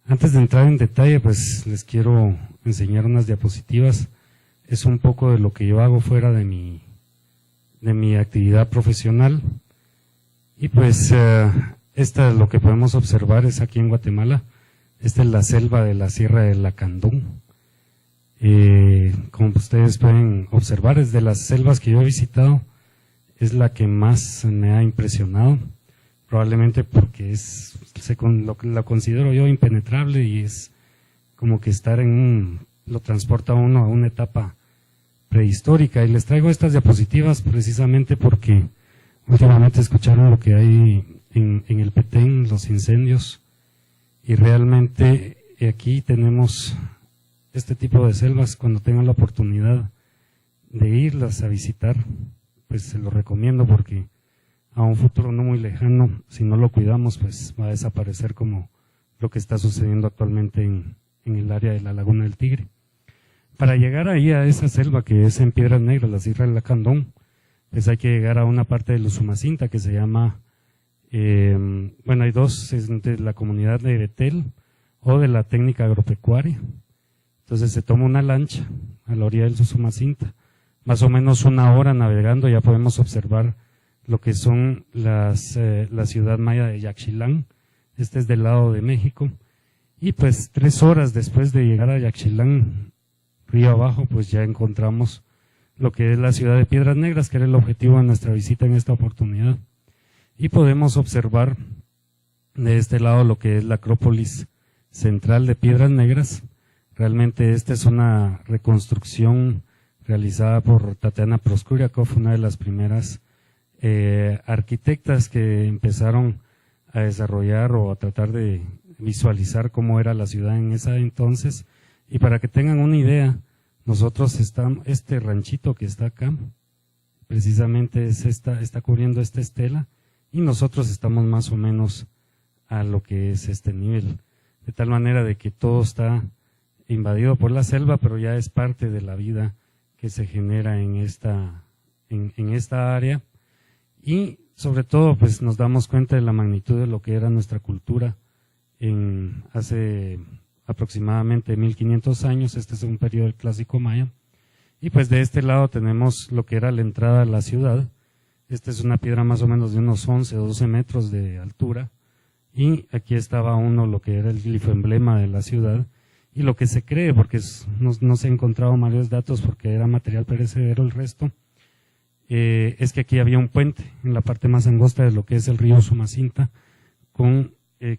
Antes de entrar en detalle, pues les quiero enseñar unas diapositivas. Es un poco de lo que yo hago fuera de mi actividad profesional. Y pues esta es lo que podemos observar, es aquí en Guatemala. Esta es la selva de la Sierra de Lacandón. Como ustedes pueden observar, es de las selvas que yo he visitado, es la que más me ha impresionado, probablemente porque la considero yo impenetrable y es como que estar lo transporta a uno a una etapa prehistórica. Y les traigo estas diapositivas precisamente porque últimamente escucharon lo que hay en el Petén, los incendios, y realmente aquí tenemos este tipo de selvas. Cuando tengan la oportunidad de irlas a visitar, pues se lo recomiendo porque a un futuro no muy lejano, si no lo cuidamos, pues va a desaparecer como lo que está sucediendo actualmente en el área de la Laguna del Tigre. Para llegar ahí a esa selva que es en Piedras Negras, la Sierra de Lacandón, pues hay que llegar a una parte de Usumacinta que se llama, hay dos, es de la comunidad de Betel o de la técnica agropecuaria. Entonces se toma una lancha a la orilla del Usumacinta, más o menos una hora navegando, ya podemos observar lo que son la ciudad maya de Yaxchilán. Este es del lado de México. Y pues 3 horas después de llegar a Yaxchilán, río abajo, pues ya encontramos lo que es la ciudad de Piedras Negras, que era el objetivo de nuestra visita en esta oportunidad. Y podemos observar de este lado lo que es la Acrópolis central de Piedras Negras. Realmente esta es una reconstrucción realizada por Tatiana Proskuriakov, una de las primeras arquitectas que empezaron a desarrollar o a tratar de visualizar cómo era la ciudad en ese entonces. Y para que tengan una idea, nosotros este ranchito que está acá, precisamente está cubriendo esta estela, y nosotros estamos más o menos a lo que es este nivel, de tal manera de que todo está invadido por la selva, pero ya es parte de la vida que se genera en esta área. Y sobre todo pues nos damos cuenta de la magnitud de lo que era nuestra cultura hace aproximadamente 1500 años. Este es un periodo del Clásico Maya. Y pues de este lado tenemos lo que era la entrada a la ciudad. Esta es una piedra más o menos de unos 11 o 12 metros de altura. Y aquí estaba lo que era el glifo emblema de la ciudad. Y lo que se cree, porque no se han encontrado mayores datos porque era material perecedero el resto, es que aquí había un puente en la parte más angosta de lo que es el río Usumacinta con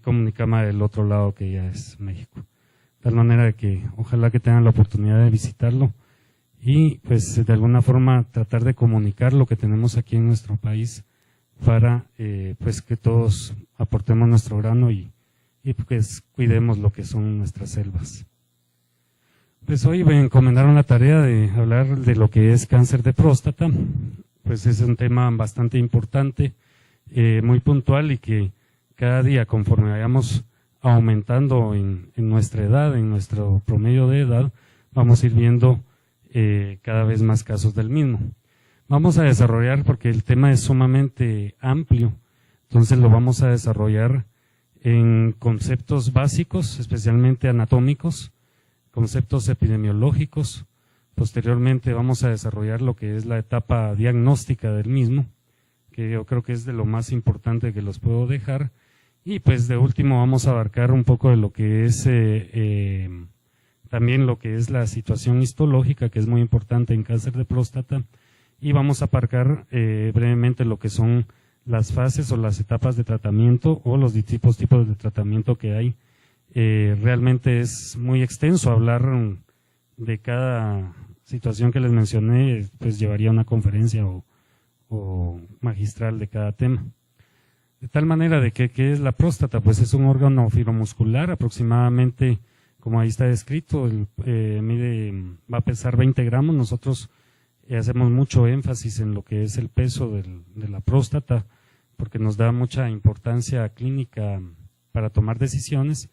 Comunicama del otro lado, que ya es México. De tal manera de que ojalá que tengan la oportunidad de visitarlo y pues de alguna forma tratar de comunicar lo que tenemos aquí en nuestro país para pues que todos aportemos nuestro grano y pues cuidemos lo que son nuestras selvas. Pues hoy me encomendaron la tarea de hablar de lo que es cáncer de próstata. Pues es un tema bastante importante, muy puntual, y que cada día, conforme vayamos aumentando en nuestra edad, en nuestro promedio de edad, vamos a ir viendo cada vez más casos del mismo. Vamos a desarrollar, porque el tema es sumamente amplio, entonces lo vamos a desarrollar en conceptos básicos, especialmente anatómicos, conceptos epidemiológicos. Posteriormente vamos a desarrollar lo que es la etapa diagnóstica del mismo, que yo creo que es de lo más importante que los puedo dejar. Y pues de último vamos a abarcar un poco de lo que es también lo que es la situación histológica, que es muy importante en cáncer de próstata, y vamos a abarcar brevemente lo que son las fases o las etapas de tratamiento o los tipos de tratamiento que hay. Realmente es muy extenso hablar de cada situación que les mencioné, pues llevaría una conferencia o magistral de cada tema. De tal manera de que, ¿qué es la próstata? Pues es un órgano fibromuscular, aproximadamente, como ahí está descrito, va a pesar 20 gramos. Nosotros hacemos mucho énfasis en lo que es el peso de la próstata, porque nos da mucha importancia clínica para tomar decisiones.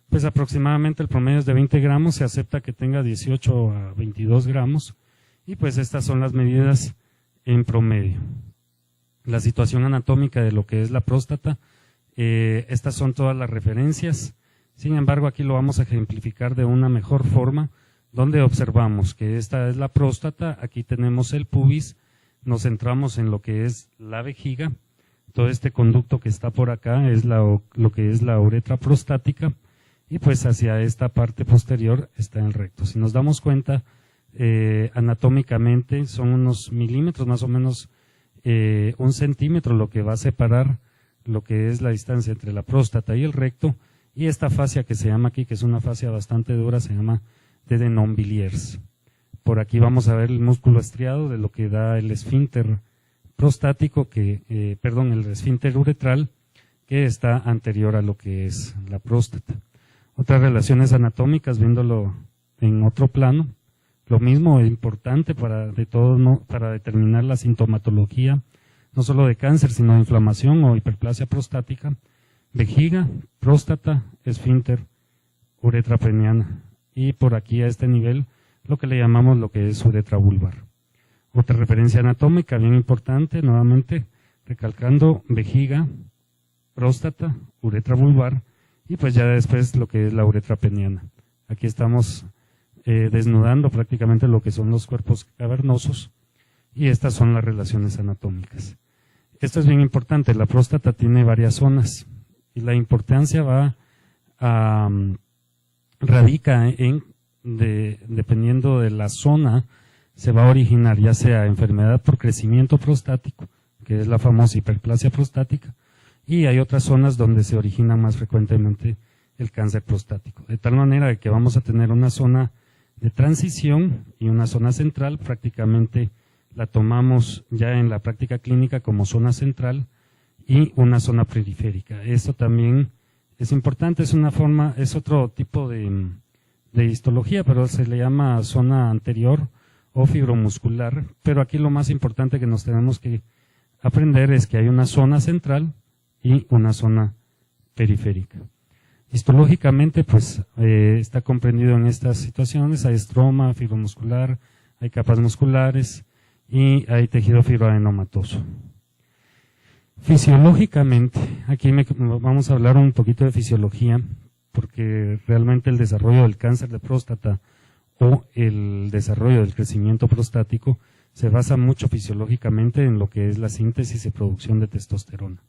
Pues aproximadamente el promedio es de 20 gramos, se acepta que tenga 18 a 22 gramos, y pues estas son las medidas en promedio. La situación anatómica de lo que es la próstata, estas son todas las referencias. Sin embargo, aquí lo vamos a ejemplificar de una mejor forma, donde observamos que esta es la próstata, aquí tenemos el pubis, nos centramos en lo que es la vejiga, todo este conducto que está por acá es lo que es la uretra prostática, y pues hacia esta parte posterior está el recto. Si nos damos cuenta, anatómicamente son unos milímetros, más o menos 1 centímetro, lo que va a separar lo que es la distancia entre la próstata y el recto, y esta fascia que se llama aquí, que es una fascia bastante dura, se llama de Denonvilliers. Por aquí vamos a ver el músculo estriado de lo que da el esfínter prostático, el esfínter uretral, que está anterior a lo que es la próstata. Otras relaciones anatómicas, viéndolo en otro plano, lo mismo es importante para determinar la sintomatología, no solo de cáncer, sino de inflamación o hiperplasia prostática, vejiga, próstata, esfínter, uretra peniana. Y por aquí a este nivel, lo que le llamamos lo que es uretra vulvar. Otra referencia anatómica bien importante, nuevamente recalcando vejiga, próstata, uretra vulvar y pues ya después lo que es la uretra peniana. Aquí estamos desnudando prácticamente lo que son los cuerpos cavernosos y estas son las relaciones anatómicas. Esto es bien importante, la próstata tiene varias zonas y la importancia radica dependiendo de la zona, se va a originar ya sea enfermedad por crecimiento prostático, que es la famosa hiperplasia prostática, y hay otras zonas donde se origina más frecuentemente el cáncer prostático. De tal manera que vamos a tener una zona de transición y una zona central, prácticamente la tomamos ya en la práctica clínica como zona central y una zona periférica. Esto también es importante, es otro tipo de histología, pero se le llama zona anterior o fibromuscular, pero aquí lo más importante que nos tenemos que aprender es que hay una zona central y una zona periférica. Histológicamente, pues, está comprendido en estas situaciones, hay estroma, fibromuscular, hay capas musculares y hay tejido fibroadenomatoso. Fisiológicamente, aquí vamos a hablar un poquito de fisiología, porque realmente el desarrollo del cáncer de próstata o el desarrollo del crecimiento prostático se basa mucho fisiológicamente en lo que es la síntesis y producción de testosterona.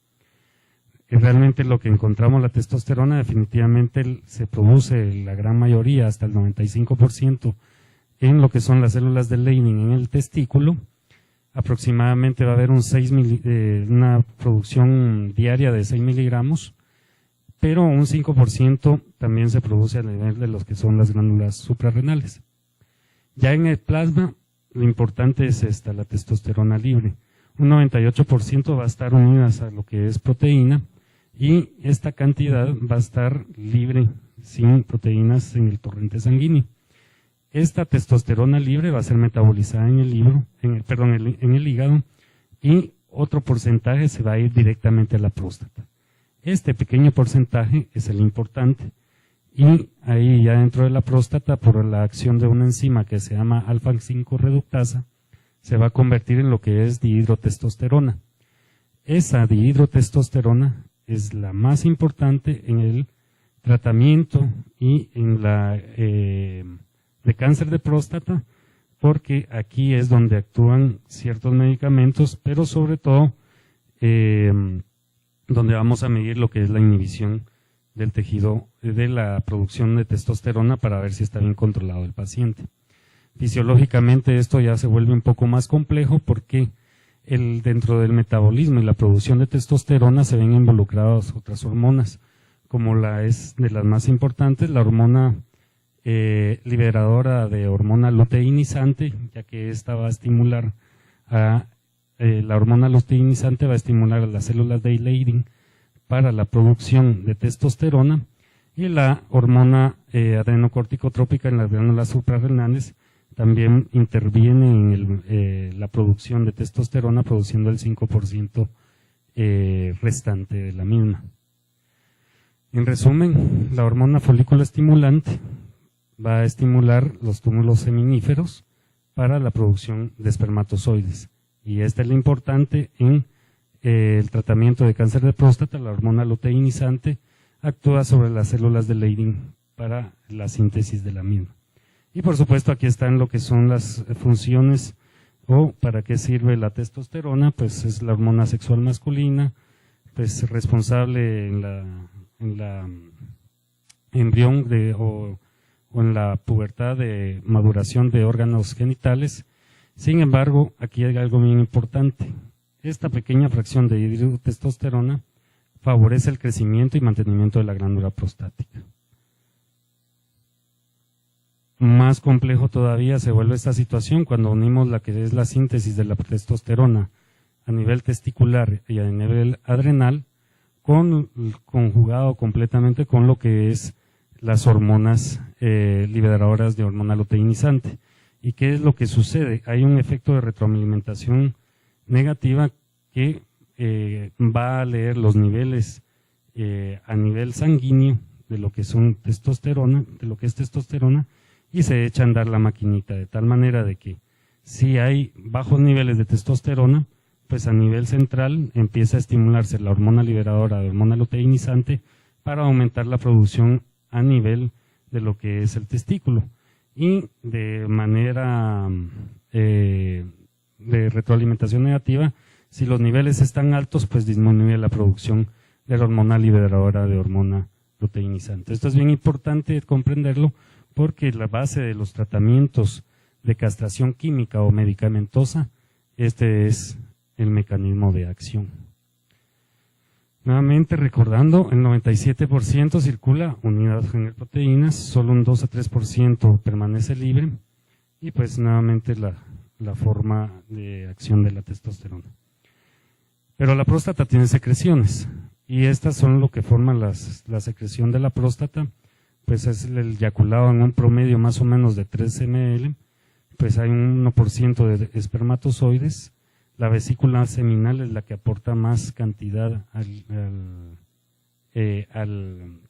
Y realmente lo que encontramos, la testosterona, definitivamente se produce la gran mayoría, hasta el 95%, en lo que son las células de Leydig en el testículo. Aproximadamente va a haber una producción diaria de 6 miligramos, pero un 5% también se produce a nivel de los que son las glándulas suprarrenales. Ya en el plasma, lo importante es la testosterona libre. Un 98% va a estar unidas a lo que es proteína, y esta cantidad va a estar libre, sin proteínas en el torrente sanguíneo. Esta testosterona libre va a ser metabolizada en el hígado, y otro porcentaje se va a ir directamente a la próstata. Este pequeño porcentaje es el importante, y ahí ya dentro de la próstata, por la acción de una enzima que se llama alfa-5 reductasa, se va a convertir en lo que es dihidrotestosterona. Esa dihidrotestosterona es la más importante en el tratamiento y en de cáncer de próstata, porque aquí es donde actúan ciertos medicamentos, pero sobre todo donde vamos a medir lo que es la inhibición del tejido, de la producción de testosterona, para ver si está bien controlado el paciente. Fisiológicamente esto ya se vuelve un poco más complejo, porque dentro del metabolismo y la producción de testosterona se ven involucradas otras hormonas, como es de las más importantes, la hormona liberadora de hormona luteinizante, ya que esta va a estimular la hormona luteinizante va a estimular a las células de Leydig para la producción de testosterona, y la hormona adrenocorticotrópica en las glándulas suprarrenales también interviene en la producción de testosterona, produciendo el 5% restante de la misma. En resumen, la hormona folículo estimulante va a estimular los túbulos seminíferos para la producción de espermatozoides. Y esta es la importante en el tratamiento de cáncer de próstata. La hormona luteinizante actúa sobre las células de Leydig para la síntesis de la misma. Y por supuesto aquí están lo que son las funciones o para qué sirve la testosterona, pues es la hormona sexual masculina, pues responsable en la embrión o en la pubertad de maduración de órganos genitales. Sin embargo, aquí hay algo bien importante. Esta pequeña fracción de hidrotestosterona favorece el crecimiento y mantenimiento de la glándula prostática. Más complejo todavía se vuelve esta situación cuando unimos la que es la síntesis de la testosterona a nivel testicular y a nivel adrenal, conjugado completamente con lo que es las hormonas liberadoras de hormona luteinizante. ¿Y qué es lo que sucede? Hay un efecto de retroalimentación negativa que va a leer los niveles a nivel sanguíneo de lo que son testosterona, de lo que es testosterona, y se echa a andar la maquinita, de tal manera de que si hay bajos niveles de testosterona, pues a nivel central empieza a estimularse la hormona liberadora de hormona luteinizante para aumentar la producción a nivel de lo que es el testículo. Y de manera de retroalimentación negativa, si los niveles están altos, pues disminuye la producción de la hormona liberadora de hormona luteinizante. Esto es bien importante comprenderlo porque la base de los tratamientos de castración química o medicamentosa, este es el mecanismo de acción. Nuevamente recordando, el 97% circula unidas proteínas, solo un 2 a 3% permanece libre y pues nuevamente la forma de acción de la testosterona. Pero la próstata tiene secreciones y estas son lo que forman la secreción de la próstata, pues es el eyaculado en un promedio más o menos de 3 ml, pues hay un 1% de espermatozoides. La vesícula seminal es la que aporta más cantidad al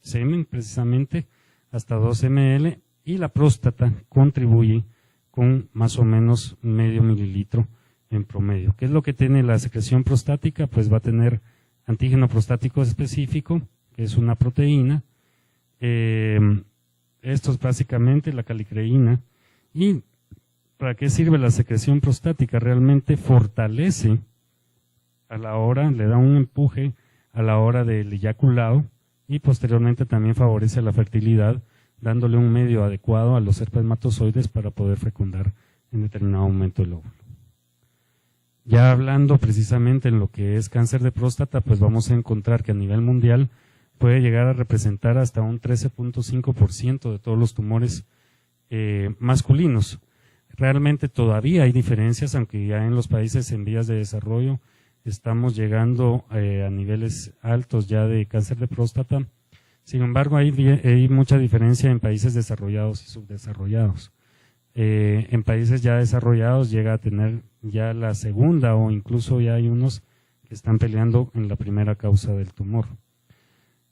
semen, precisamente, hasta 2 ml, y la próstata contribuye con más o menos medio mililitro en promedio. ¿Qué es lo que tiene la secreción prostática? Pues va a tener antígeno prostático específico, que es una proteína. Esto es básicamente la calicreína. ¿Y para qué sirve la secreción prostática? Realmente fortalece a la hora, le da un empuje a la hora del eyaculado y posteriormente también favorece la fertilidad, dándole un medio adecuado a los espermatozoides para poder fecundar en determinado momento el óvulo. Ya hablando precisamente en lo que es cáncer de próstata, pues vamos a encontrar que a nivel mundial puede llegar a representar hasta un 13.5% de todos los tumores masculinos. Realmente todavía hay diferencias, aunque ya en los países en vías de desarrollo estamos llegando a niveles altos ya de cáncer de próstata. Sin embargo, hay mucha diferencia en países desarrollados y subdesarrollados. En países ya desarrollados llega a tener ya la segunda o incluso ya hay unos que están peleando en la primera causa del tumor.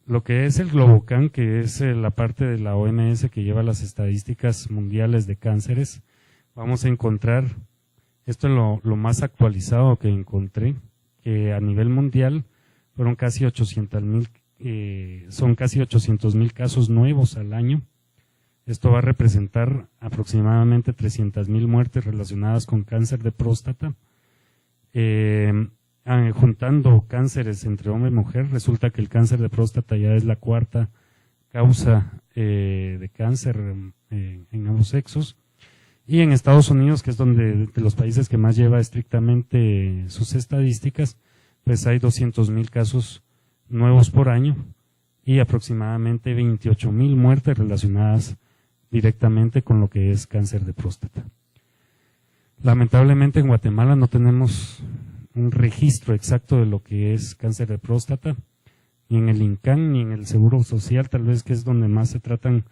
Lo que es el Globocan, que es la parte de la OMS que lleva las estadísticas mundiales de cánceres, vamos a encontrar, esto es lo más actualizado que encontré, que a nivel mundial fueron casi 800,000 casos nuevos al año. Esto va a representar aproximadamente 300,000 muertes relacionadas con cáncer de próstata. Juntando cánceres entre hombre y mujer, resulta que el cáncer de próstata ya es la cuarta causa de cáncer en ambos sexos. Y en Estados Unidos, que es donde de los países que más lleva estrictamente sus estadísticas, pues hay 200,000 casos nuevos por año y aproximadamente 28,000 muertes relacionadas directamente con lo que es cáncer de próstata. Lamentablemente en Guatemala no tenemos un registro exacto de lo que es cáncer de próstata, ni en el INCAN ni en el Seguro Social, tal vez que es donde más se tratan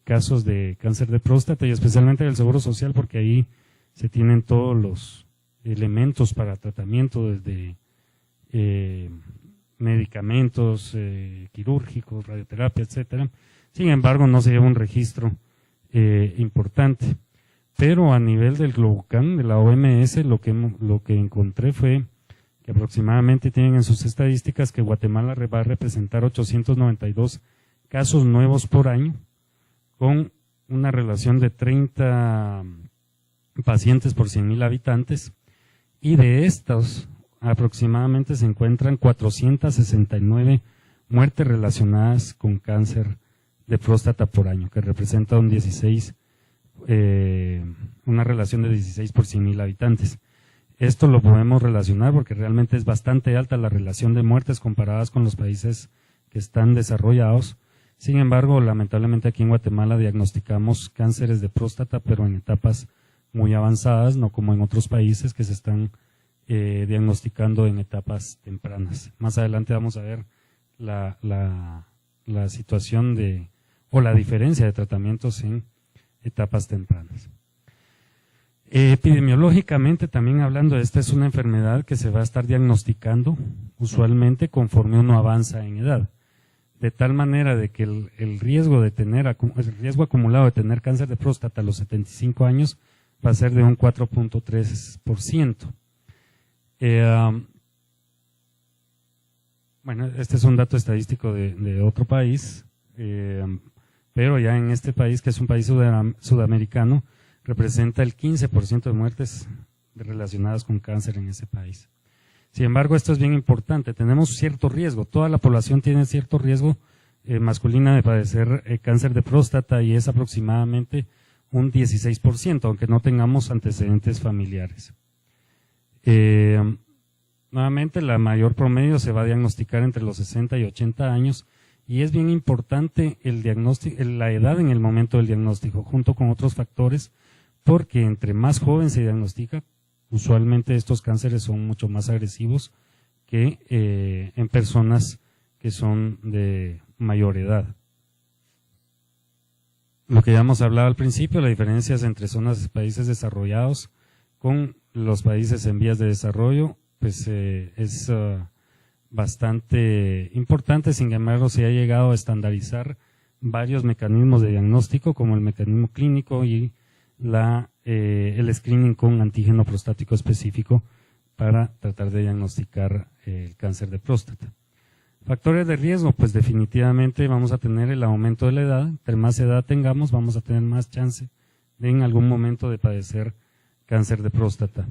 casos de cáncer de próstata y especialmente del Seguro Social porque ahí se tienen todos los elementos para tratamiento desde medicamentos quirúrgicos, radioterapia, etcétera. Sin embargo, no se lleva un registro importante. Pero a nivel del Globocan, de la OMS, lo que encontré fue que aproximadamente tienen en sus estadísticas que Guatemala va a representar 892 casos nuevos por año, con una relación de 30 pacientes por 100,000 habitantes, y de estos aproximadamente se encuentran 469 muertes relacionadas con cáncer de próstata por año, que representa una relación de 16 por 100,000 habitantes. Esto lo podemos relacionar porque realmente es bastante alta la relación de muertes comparadas con los países que están desarrollados. Sin embargo, lamentablemente aquí en Guatemala diagnosticamos cánceres de próstata, pero en etapas muy avanzadas, no como en otros países que se están diagnosticando en etapas tempranas. Más adelante vamos a ver la situación o la diferencia de tratamientos en etapas tempranas. Epidemiológicamente, también hablando, esta es una enfermedad que se va a estar diagnosticando usualmente conforme uno avanza en edad, de tal manera de que el riesgo acumulado de tener cáncer de próstata a los 75 años va a ser de un 4.3%. Bueno, este es un dato estadístico de otro país, pero ya en este país, que es un país sudamericano, representa el 15% de muertes relacionadas con cáncer en ese país. Sin embargo, esto es bien importante, tenemos cierto riesgo, toda la población tiene cierto riesgo masculina de padecer cáncer de próstata, y es aproximadamente un 16%, aunque no tengamos antecedentes familiares. Nuevamente, la mayor promedio se va a diagnosticar entre los 60 y 80 años, y es bien importante el diagnóstico, la edad en el momento del diagnóstico, junto con otros factores, porque entre más joven se diagnostica, usualmente estos cánceres son mucho más agresivos que en personas que son de mayor edad. Lo que ya hemos hablado al principio, las diferencias entre zonas de países desarrollados con los países en vías de desarrollo, pues es bastante importante. Sin embargo, se ha llegado a estandarizar varios mecanismos de diagnóstico, como el mecanismo clínico y el screening con antígeno prostático específico para tratar de diagnosticar el cáncer de próstata. Factores de riesgo, pues definitivamente vamos a tener el aumento de la edad. Entre más edad tengamos, vamos a tener más chance de en algún momento de padecer cáncer de próstata.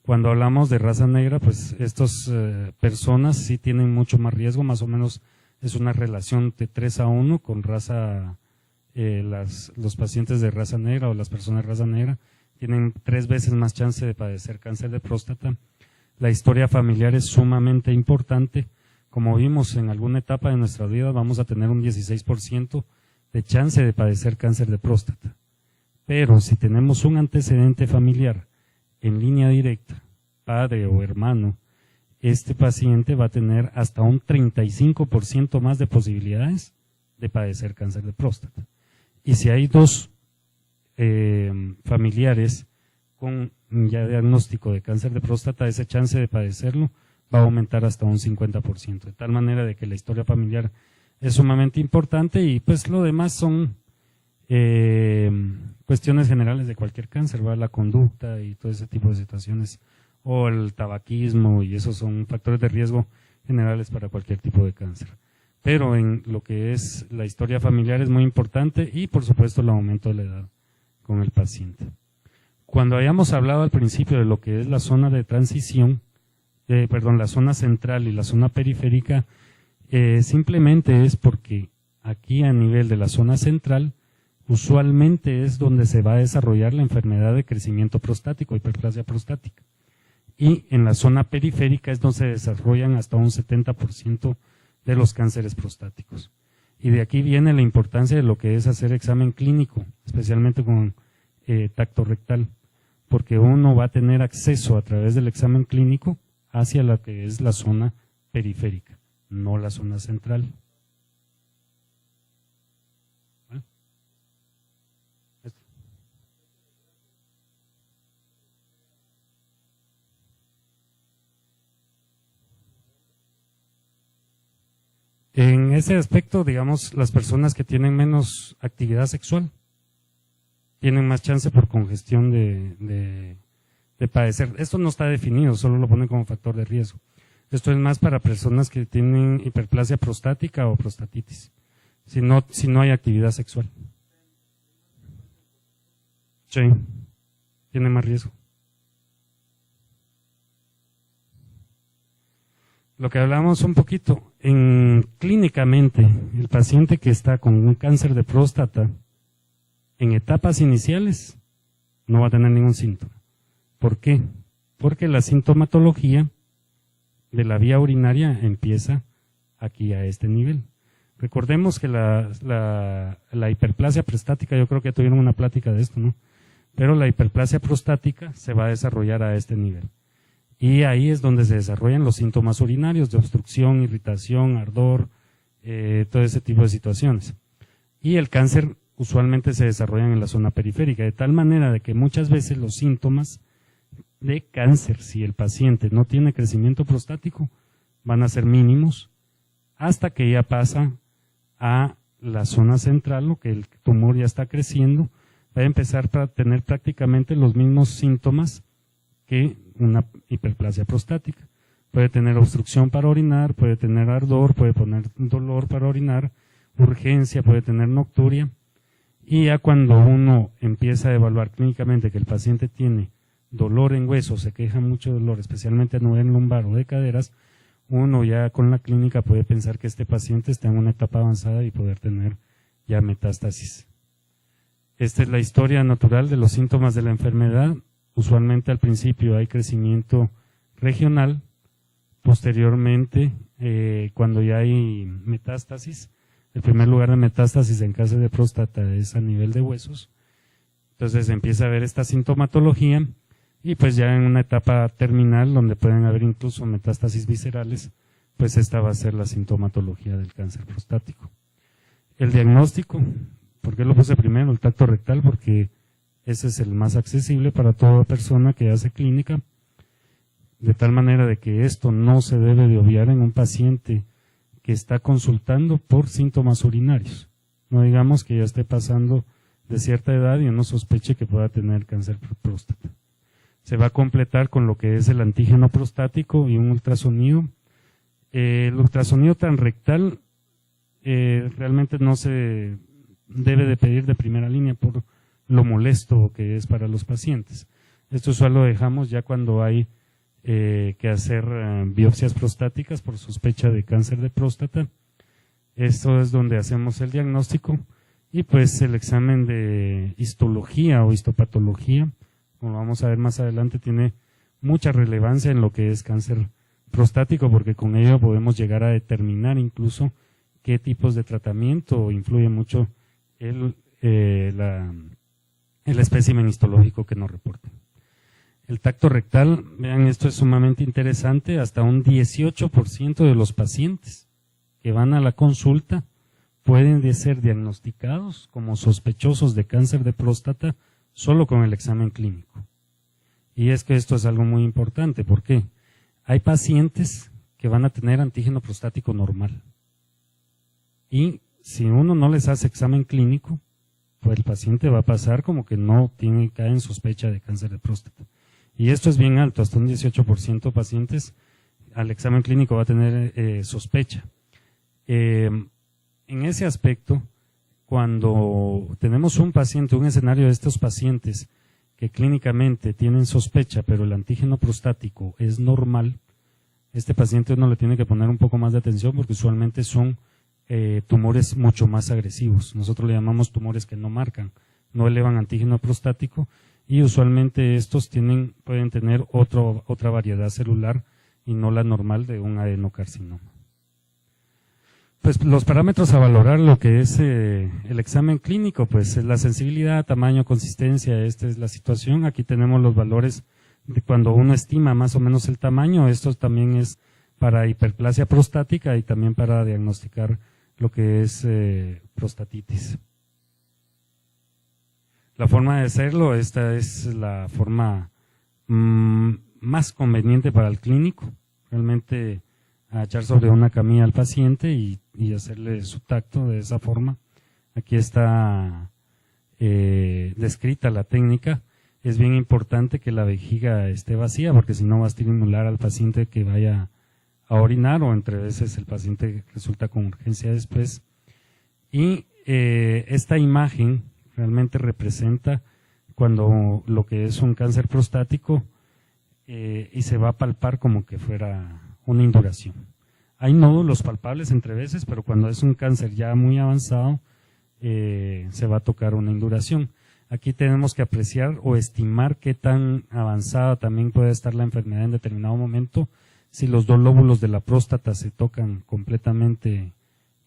Cuando hablamos de raza negra, pues estas personas sí tienen mucho más riesgo, más o menos es una relación de 3:1 con raza, los pacientes de raza negra o las personas de raza negra tienen 3 veces más chance de padecer cáncer de próstata. La historia familiar es sumamente importante. Como vimos, en alguna etapa de nuestra vida vamos a tener un 16% de chance de padecer cáncer de próstata. Pero si tenemos un antecedente familiar en línea directa, padre o hermano, este paciente va a tener hasta un 35% más de posibilidades de padecer cáncer de próstata. Y si hay 2 familiares con ya diagnóstico de cáncer de próstata, esa chance de padecerlo va a aumentar hasta un 50%, de tal manera de que la historia familiar es sumamente importante, y pues lo demás son cuestiones generales de cualquier cáncer, ¿verdad? La conducta y todo ese tipo de situaciones, o el tabaquismo, y esos son factores de riesgo generales para cualquier tipo de cáncer. Pero en lo que es la historia familiar es muy importante, y por supuesto el aumento de la edad con el paciente. Cuando hayamos hablado al principio de lo que es la zona de transición, la zona central y la zona periférica, simplemente es porque aquí a nivel de la zona central usualmente es donde se va a desarrollar la enfermedad de crecimiento prostático, hiperplasia prostática. Y en la zona periférica es donde se desarrollan hasta un 70% de los cánceres prostáticos. Y de aquí viene la importancia de lo que es hacer examen clínico, especialmente con tacto rectal, porque uno va a tener acceso a través del examen clínico hacia lo que es la zona periférica, no la zona central. En ese aspecto, digamos, las personas que tienen menos actividad sexual tienen más chance por congestión de de padecer. Esto no está definido, solo lo ponen como factor de riesgo. Esto es más para personas que tienen hiperplasia prostática o prostatitis, si no hay actividad sexual. Sí, tiene más riesgo. Lo que hablamos un poquito, clínicamente, el paciente que está con un cáncer de próstata, en etapas iniciales, no va a tener ningún síntoma. ¿Por qué? Porque la sintomatología de la vía urinaria empieza aquí a este nivel. Recordemos que la hiperplasia prostática, yo creo que ya tuvieron una plática de esto, ¿no? Pero la hiperplasia prostática se va a desarrollar a este nivel. Y ahí es donde se desarrollan los síntomas urinarios de obstrucción, irritación, ardor, todo ese tipo de situaciones. Y el cáncer usualmente se desarrollan en la zona periférica, de tal manera de que muchas veces los síntomas de cáncer, si el paciente no tiene crecimiento prostático, van a ser mínimos hasta que ya pasa a la zona central, o que el tumor ya está creciendo, va a empezar a tener prácticamente los mismos síntomas que una hiperplasia prostática. Puede tener obstrucción para orinar, puede tener ardor, puede tener dolor para orinar, urgencia, puede tener nocturia. Y ya cuando uno empieza a evaluar clínicamente que el paciente tiene dolor en huesos, se queja mucho de dolor, especialmente a nivel lumbar o de caderas, uno ya con la clínica puede pensar que este paciente está en una etapa avanzada y poder tener ya metástasis. Esta es la historia natural de los síntomas de la enfermedad. Usualmente al principio hay crecimiento regional, posteriormente cuando ya hay metástasis, el primer lugar de metástasis en cáncer de próstata es a nivel de huesos, entonces empieza a haber esta sintomatología y pues ya en una etapa terminal donde pueden haber incluso metástasis viscerales, pues esta va a ser la sintomatología del cáncer prostático. El diagnóstico, ¿por qué lo puse primero? El tacto rectal, porque ese es el más accesible para toda persona que hace clínica, de tal manera de que esto no se debe de obviar en un paciente que está consultando por síntomas urinarios. No digamos que ya esté pasando de cierta edad y uno sospeche que pueda tener cáncer de próstata. Se va a completar con lo que es el antígeno prostático y un ultrasonido. El ultrasonido transrectal realmente no se debe de pedir de primera línea por lo molesto que es para los pacientes. Esto solo lo dejamos ya cuando hay que hacer biopsias prostáticas por sospecha de cáncer de próstata. Esto es donde hacemos el diagnóstico y pues el examen de histología o histopatología, como vamos a ver más adelante, tiene mucha relevancia en lo que es cáncer prostático, porque con ello podemos llegar a determinar incluso qué tipos de tratamiento influye mucho el espécimen histológico que nos reporta. El tacto rectal, vean, esto es sumamente interesante, hasta un 18% de los pacientes que van a la consulta pueden ser diagnosticados como sospechosos de cáncer de próstata solo con el examen clínico. Y es que esto es algo muy importante, ¿por qué? Hay pacientes que van a tener antígeno prostático normal. Y si uno no les hace examen clínico, pues el paciente va a pasar como que no cae en sospecha de cáncer de próstata. Y esto es bien alto, hasta un 18% de pacientes al examen clínico va a tener sospecha. En ese aspecto, cuando tenemos un paciente, un escenario de estos pacientes que clínicamente tienen sospecha, pero el antígeno prostático es normal, este paciente uno le tiene que poner un poco más de atención porque usualmente son tumores mucho más agresivos. Nosotros le llamamos tumores que no marcan, no elevan antígeno prostático y usualmente estos pueden tener otra variedad celular y no la normal de un adenocarcinoma. Pues los parámetros a valorar lo que es el examen clínico, pues es la sensibilidad, tamaño, consistencia, esta es la situación. Aquí tenemos los valores de cuando uno estima más o menos el tamaño. Esto también es para hiperplasia prostática y también para diagnosticar lo que es prostatitis. La forma de hacerlo, esta es la forma más conveniente para el clínico. Realmente a echar sobre una camilla al paciente y hacerle su tacto de esa forma. Aquí está descrita la técnica. es bien importante que la vejiga esté vacía, porque si no va a estimular al paciente que vaya a orinar, o entre veces el paciente resulta con urgencia después. Y esta imagen realmente representa cuando lo que es un cáncer prostático, y se va a palpar como que fuera una induración. Hay nódulos palpables entre veces, pero cuando es un cáncer ya muy avanzado, se va a tocar una induración. Aquí tenemos que apreciar o estimar qué tan avanzada también puede estar la enfermedad en determinado momento, si los dos lóbulos de la próstata se tocan completamente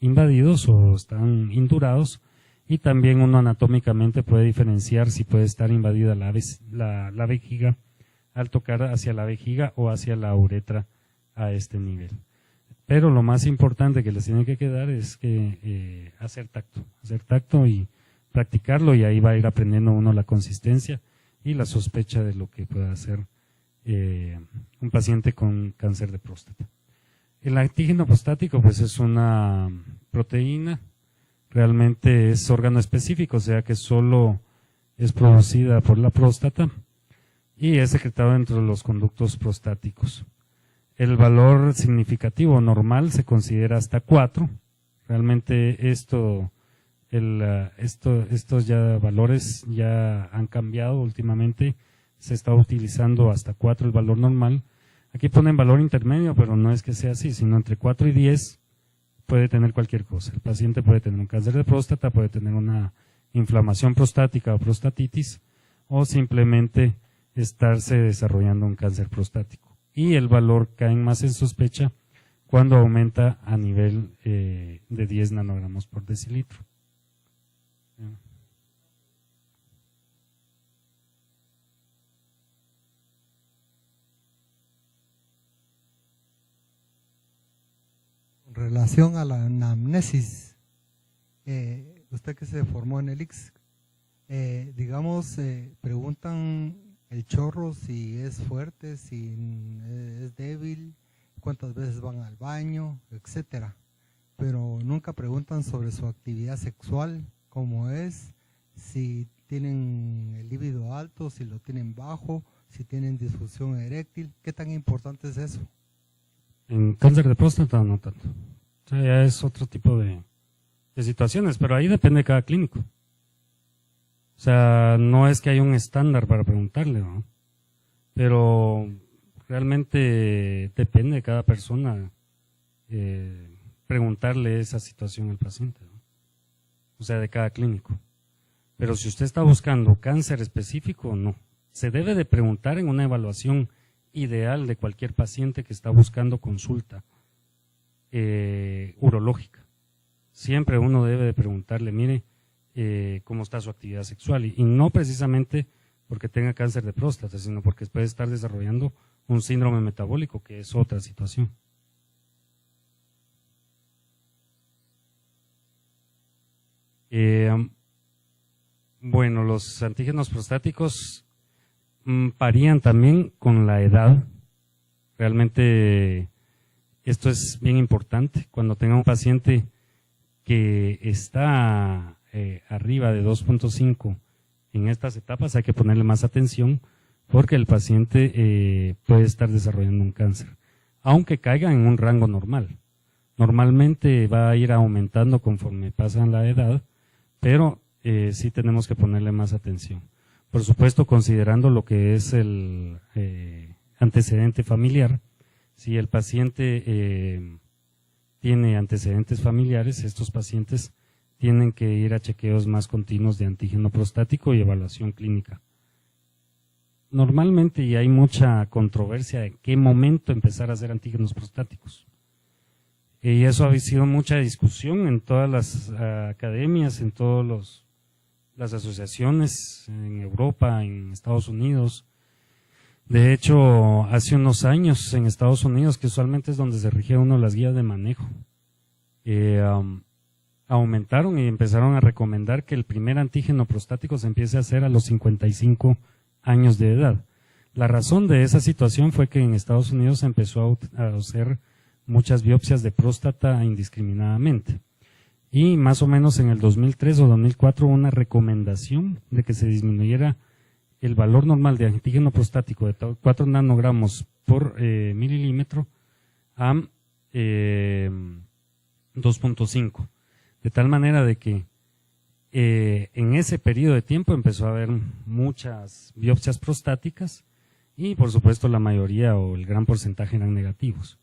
invadidos o están indurados, y también uno anatómicamente puede diferenciar si puede estar invadida la vejiga al tocar hacia la vejiga o hacia la uretra a este nivel. Pero lo más importante que les tiene que quedar es que hacer tacto y practicarlo, y ahí va a ir aprendiendo uno la consistencia y la sospecha de lo que pueda hacer un paciente con cáncer de próstata. El antígeno prostático pues es una proteína, realmente es órgano específico, o sea que solo es producida por la próstata y es secretado dentro de los conductos prostáticos. El valor significativo normal se considera hasta 4. Realmente estos valores ya han cambiado últimamente. Se está utilizando hasta 4 el valor normal. Aquí ponen valor intermedio, pero no es que sea así, sino entre 4 y 10 puede tener cualquier cosa. El paciente puede tener un cáncer de próstata, puede tener una inflamación prostática o prostatitis, o simplemente estarse desarrollando un cáncer prostático. Y el valor cae más en sospecha cuando aumenta a nivel de 10 nanogramos por decilitro. En relación a la anamnesis, usted que se formó en el IX, preguntan el chorro si es fuerte, si es débil, cuántas veces van al baño, etcétera. Pero nunca preguntan sobre su actividad sexual, cómo es, si tienen el líbido alto, si lo tienen bajo, si tienen disfunción eréctil. ¿Qué tan importante es eso? En cáncer de próstata no tanto. O sea, ya es otro tipo de situaciones, pero ahí depende de cada clínico. O sea, no es que haya un estándar para preguntarle, ¿no? Pero realmente depende de cada persona preguntarle esa situación al paciente, ¿no? O sea, de cada clínico. Pero si usted está buscando cáncer específico, no. Se debe de preguntar en una evaluación ideal de cualquier paciente que está buscando consulta urológica. Siempre uno debe de preguntarle, mire, cómo está su actividad sexual, y no precisamente porque tenga cáncer de próstata, sino porque puede estar desarrollando un síndrome metabólico, que es otra situación. Bueno, los antígenos prostáticos varían también con la edad. Realmente esto es bien importante. Cuando tenga un paciente que está arriba de 2.5 en estas etapas, hay que ponerle más atención, porque el paciente puede estar desarrollando un cáncer, aunque caiga en un rango normal. Normalmente va a ir aumentando conforme pasa la edad, pero sí tenemos que ponerle más atención. Por supuesto, considerando lo que es el antecedente familiar. Si el paciente tiene antecedentes familiares, estos pacientes tienen que ir a chequeos más continuos de antígeno prostático y evaluación clínica. Normalmente, y hay mucha controversia de qué momento empezar a hacer antígenos prostáticos. Y eso ha sido mucha discusión en todas las academias, en todas las asociaciones, en Europa, en Estados Unidos. De hecho, hace unos años en Estados Unidos, que usualmente es donde se rigía uno las guías de manejo, aumentaron y empezaron a recomendar que el primer antígeno prostático se empiece a hacer a los 55 años de edad. La razón de esa situación fue que en Estados Unidos se empezó a hacer muchas biopsias de próstata indiscriminadamente. Y más o menos en el 2003 o 2004 hubo una recomendación de que se disminuyera el valor normal de antígeno prostático de 4 nanogramos por mililímetro a 2.5, de tal manera de que en ese periodo de tiempo empezó a haber muchas biopsias prostáticas y por supuesto la mayoría o el gran porcentaje eran negativos.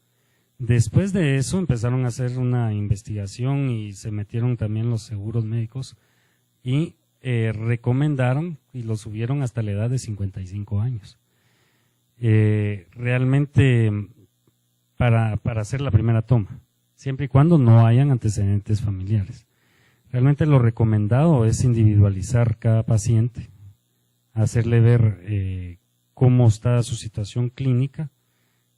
Después de eso empezaron a hacer una investigación y se metieron también los seguros médicos y recomendaron y lo subieron hasta la edad de 55 años. Realmente para hacer la primera toma, siempre y cuando no hayan antecedentes familiares. Realmente lo recomendado es individualizar cada paciente, hacerle ver cómo está su situación clínica,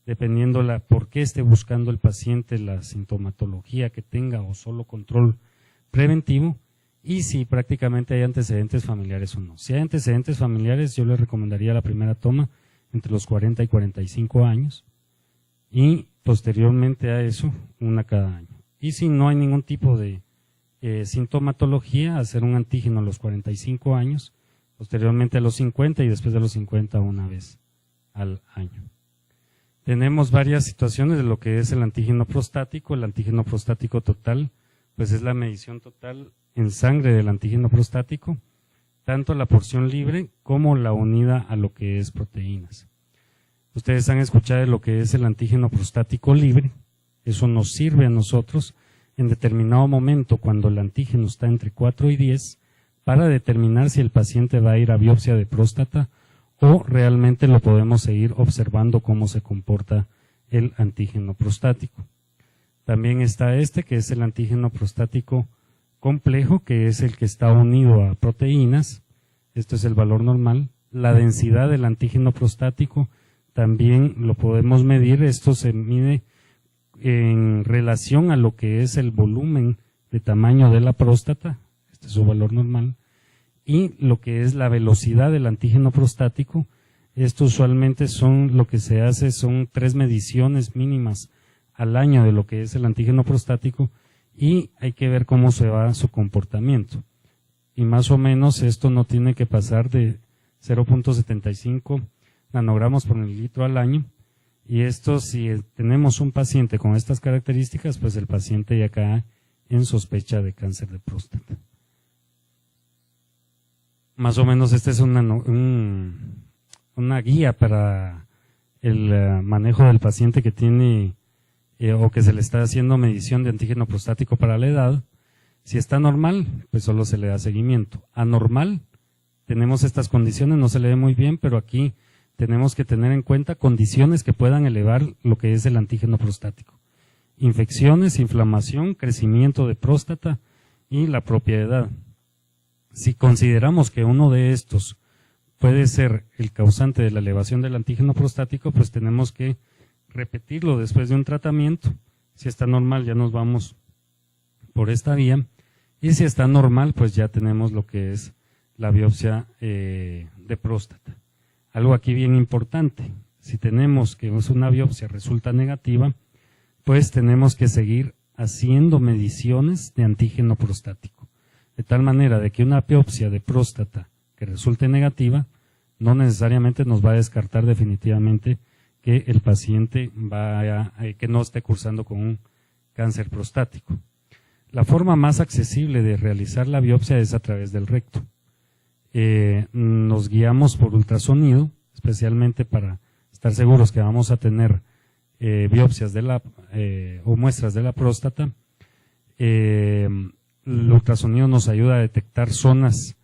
dependiendo por qué esté buscando el paciente la sintomatología que tenga o solo control preventivo, y si prácticamente hay antecedentes familiares o no. Si hay antecedentes familiares, yo le recomendaría la primera toma entre los 40 y 45 años y posteriormente a eso, una cada año. Y si no hay ningún tipo de sintomatología, hacer un antígeno a los 45 años, posteriormente a los 50 y después de los 50 una vez al año. Tenemos varias situaciones de lo que es el antígeno prostático. El antígeno prostático total, pues es la medición total en sangre del antígeno prostático, tanto la porción libre como la unida a lo que es proteínas. Ustedes han escuchado de lo que es el antígeno prostático libre. Eso nos sirve a nosotros en determinado momento, cuando el antígeno está entre 4 y 10, para determinar si el paciente va a ir a biopsia de próstata o realmente lo podemos seguir observando cómo se comporta el antígeno prostático. También está que es el antígeno prostático complejo, que es el que está unido a proteínas. Esto es el valor normal. La densidad del antígeno prostático también lo podemos medir. Esto se mide en relación a lo que es el volumen de tamaño de la próstata. Este es su valor normal. Y lo que es la velocidad del antígeno prostático. Esto usualmente lo que se hace son 3 mediciones mínimas al año de lo que es el antígeno prostático y hay que ver cómo se va su comportamiento. Y más o menos esto no tiene que pasar de 0.75 nanogramos por mililitro al año. Y esto, si tenemos un paciente con estas características, pues el paciente ya cae en sospecha de cáncer de próstata. Más o menos esta es una guía para el manejo del paciente que tiene o que se le está haciendo medición de antígeno prostático para la edad. Si está normal, pues solo se le da seguimiento. Anormal, tenemos estas condiciones, no se le ve muy bien, pero aquí tenemos que tener en cuenta condiciones que puedan elevar lo que es el antígeno prostático. Infecciones, inflamación, crecimiento de próstata y la propia edad. Si consideramos que uno de estos puede ser el causante de la elevación del antígeno prostático, pues tenemos que repetirlo después de un tratamiento. Si está normal, ya nos vamos por esta vía. Y si está normal, pues ya tenemos lo que es la biopsia de próstata. Algo aquí bien importante, si tenemos que una biopsia resulta negativa, pues tenemos que seguir haciendo mediciones de antígeno prostático. De tal manera de que una biopsia de próstata que resulte negativa, no necesariamente nos va a descartar definitivamente que el paciente que no esté cursando con un cáncer prostático. La forma más accesible de realizar la biopsia es a través del recto. Nos guiamos por ultrasonido, especialmente para estar seguros que vamos a tener biopsias o muestras de la próstata. El ultrasonido nos ayuda a detectar zonas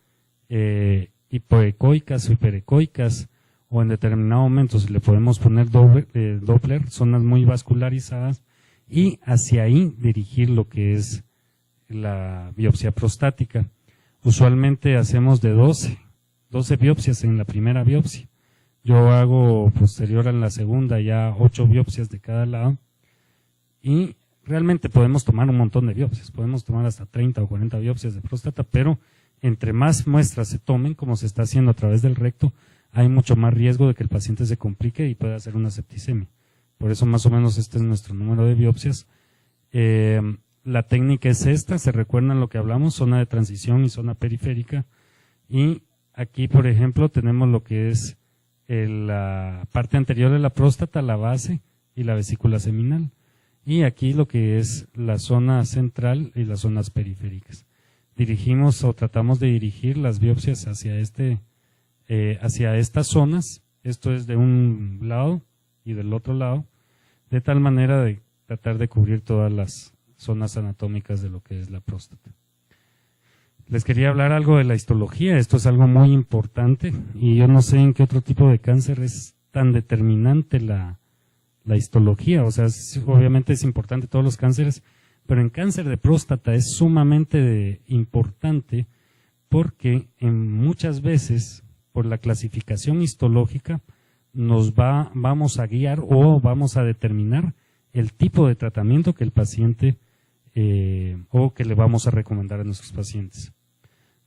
hipoecoicas o hiperecoicas, o en determinado momento si le podemos poner Doppler, zonas muy vascularizadas, y hacia ahí dirigir lo que es la biopsia prostática. Usualmente hacemos de 12 biopsias en la primera biopsia. Yo hago posterior a la segunda ya 8 biopsias de cada lado y realmente podemos tomar un montón de biopsias, podemos tomar hasta 30 o 40 biopsias de próstata, pero entre más muestras se tomen, como se está haciendo a través del recto, hay mucho más riesgo de que el paciente se complique y pueda hacer una septicemia. Por eso más o menos este es nuestro número de biopsias. La técnica es esta, se recuerdan lo que hablamos, zona de transición y zona periférica, y aquí, por ejemplo, tenemos lo que es la parte anterior de la próstata, la base y la vesícula seminal. Y aquí lo que es la zona central y las zonas periféricas. Dirigimos o tratamos de dirigir las biopsias hacia estas zonas. Esto es de un lado y del otro lado, de tal manera de tratar de cubrir todas las zonas anatómicas de lo que es la próstata. Les quería hablar algo de la histología. Esto es algo muy importante y yo no sé en qué otro tipo de cáncer es tan determinante la histología. O sea, obviamente es importante todos los cánceres, pero en cáncer de próstata es sumamente importante porque muchas veces por la clasificación histológica vamos a guiar o vamos a determinar el tipo de tratamiento que el paciente o que le vamos a recomendar a nuestros pacientes.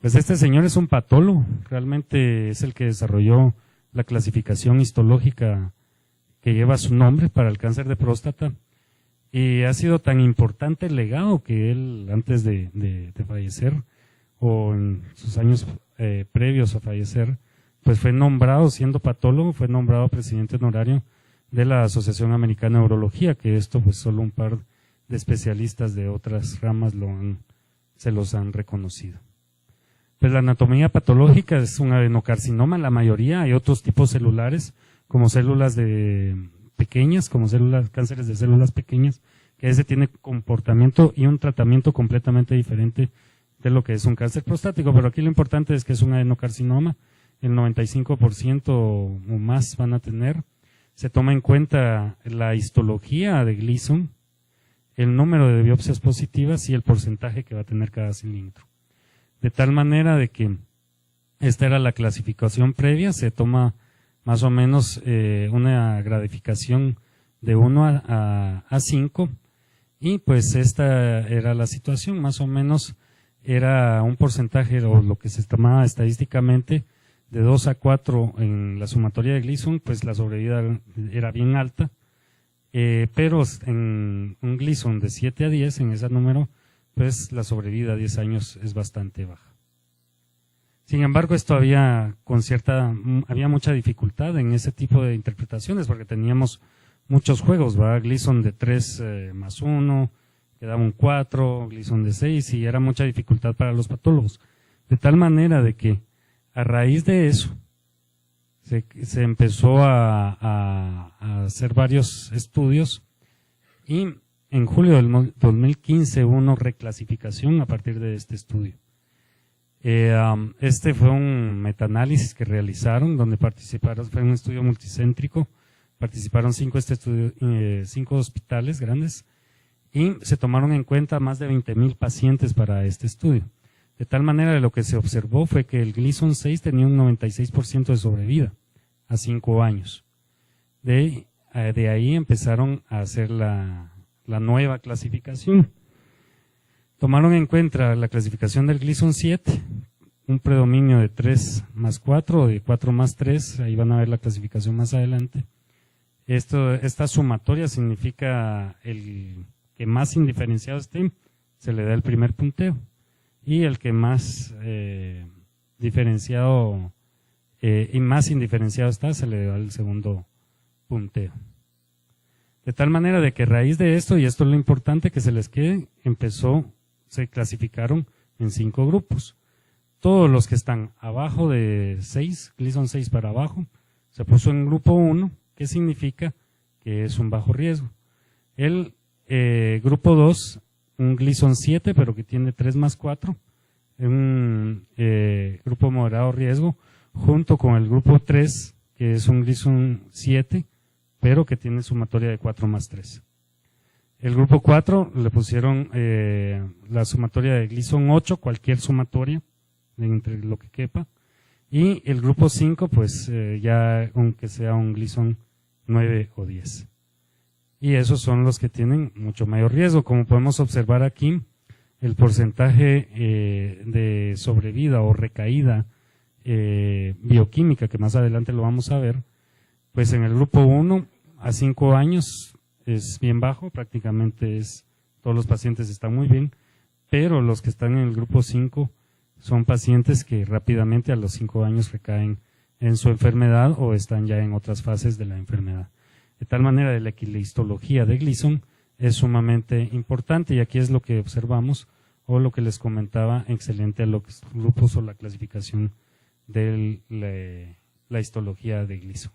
Pues este señor es un patólogo, realmente es el que desarrolló la clasificación histológica que lleva su nombre para el cáncer de próstata y ha sido tan importante el legado que él antes de fallecer o en sus años previos a fallecer, pues fue nombrado, siendo patólogo, fue nombrado presidente honorario de la Asociación Americana de Urología, que esto pues solo un par de especialistas de otras ramas se los han reconocido. Pues la anatomía patológica es un adenocarcinoma, la mayoría, hay otros tipos celulares, como células pequeñas, como cánceres de células pequeñas, que ese tiene comportamiento y un tratamiento completamente diferente de lo que es un cáncer prostático, pero aquí lo importante es que es un adenocarcinoma, el 95% o más van a tener. Se toma en cuenta la histología de Gleason, el número de biopsias positivas y el porcentaje que va a tener cada cilindro. De tal manera de que esta era la clasificación previa, se toma más o menos una gradificación de 1 a 5 y pues esta era la situación, más o menos era un porcentaje o lo que se tomaba estadísticamente de 2 a 4 en la sumatoria de Gleason, pues la sobrevida era bien alta, pero en un Gleason de 7 a 10, en ese número, pues la sobrevida a 10 años es bastante baja. Sin embargo, esto había mucha dificultad en ese tipo de interpretaciones porque teníamos muchos juegos, ¿verdad? Gleason de 3 más 1, quedaba un 4, Gleason de 6 y era mucha dificultad para los patólogos. De tal manera de que a raíz de eso se empezó a hacer varios estudios y en julio del 2015 hubo una reclasificación a partir de este estudio. Este fue un metaanálisis que realizaron donde participaron, fue un estudio multicéntrico, participaron 5 hospitales grandes y se tomaron en cuenta más de 20,000 pacientes para este estudio. De tal manera que lo que se observó fue que el Gleason 6 tenía un 96% de sobrevida a 5 años. De ahí empezaron a hacer la nueva clasificación. Tomaron en cuenta la clasificación del Gleason 7, un predominio de 3 más 4 o de 4 más 3, ahí van a ver la clasificación más adelante. Esta sumatoria significa el que más indiferenciado esté, se le da el primer punteo. Y el que más diferenciado y más indiferenciado está, se le da el segundo punteo. De tal manera de que a raíz de esto, y esto es lo importante que se les quede, se clasificaron en 5 grupos. Todos los que están abajo de 6, Gleason 6 para abajo, se puso en grupo 1, que significa que es un bajo riesgo. El grupo 2, un Gleason 7, pero que tiene 3 más 4, un grupo moderado riesgo, junto con el grupo 3, que es un Gleason 7, pero que tiene sumatoria de 4 más 3. El grupo 4 le pusieron la sumatoria de Gleason 8, cualquier sumatoria, entre lo que quepa, y el grupo 5, pues ya aunque sea un Gleason 9 o 10. Y esos son los que tienen mucho mayor riesgo. Como podemos observar aquí, el porcentaje de sobrevida o recaída bioquímica, que más adelante lo vamos a ver, pues en el grupo 1 a 5 años es bien bajo, prácticamente todos los pacientes están muy bien, pero los que están en el grupo 5 son pacientes que rápidamente a los 5 años recaen en su enfermedad o están ya en otras fases de la enfermedad. De tal manera de la histología de Gleason es sumamente importante, y aquí es lo que observamos o lo que les comentaba excelente a los grupos o la clasificación de la histología de Gleason.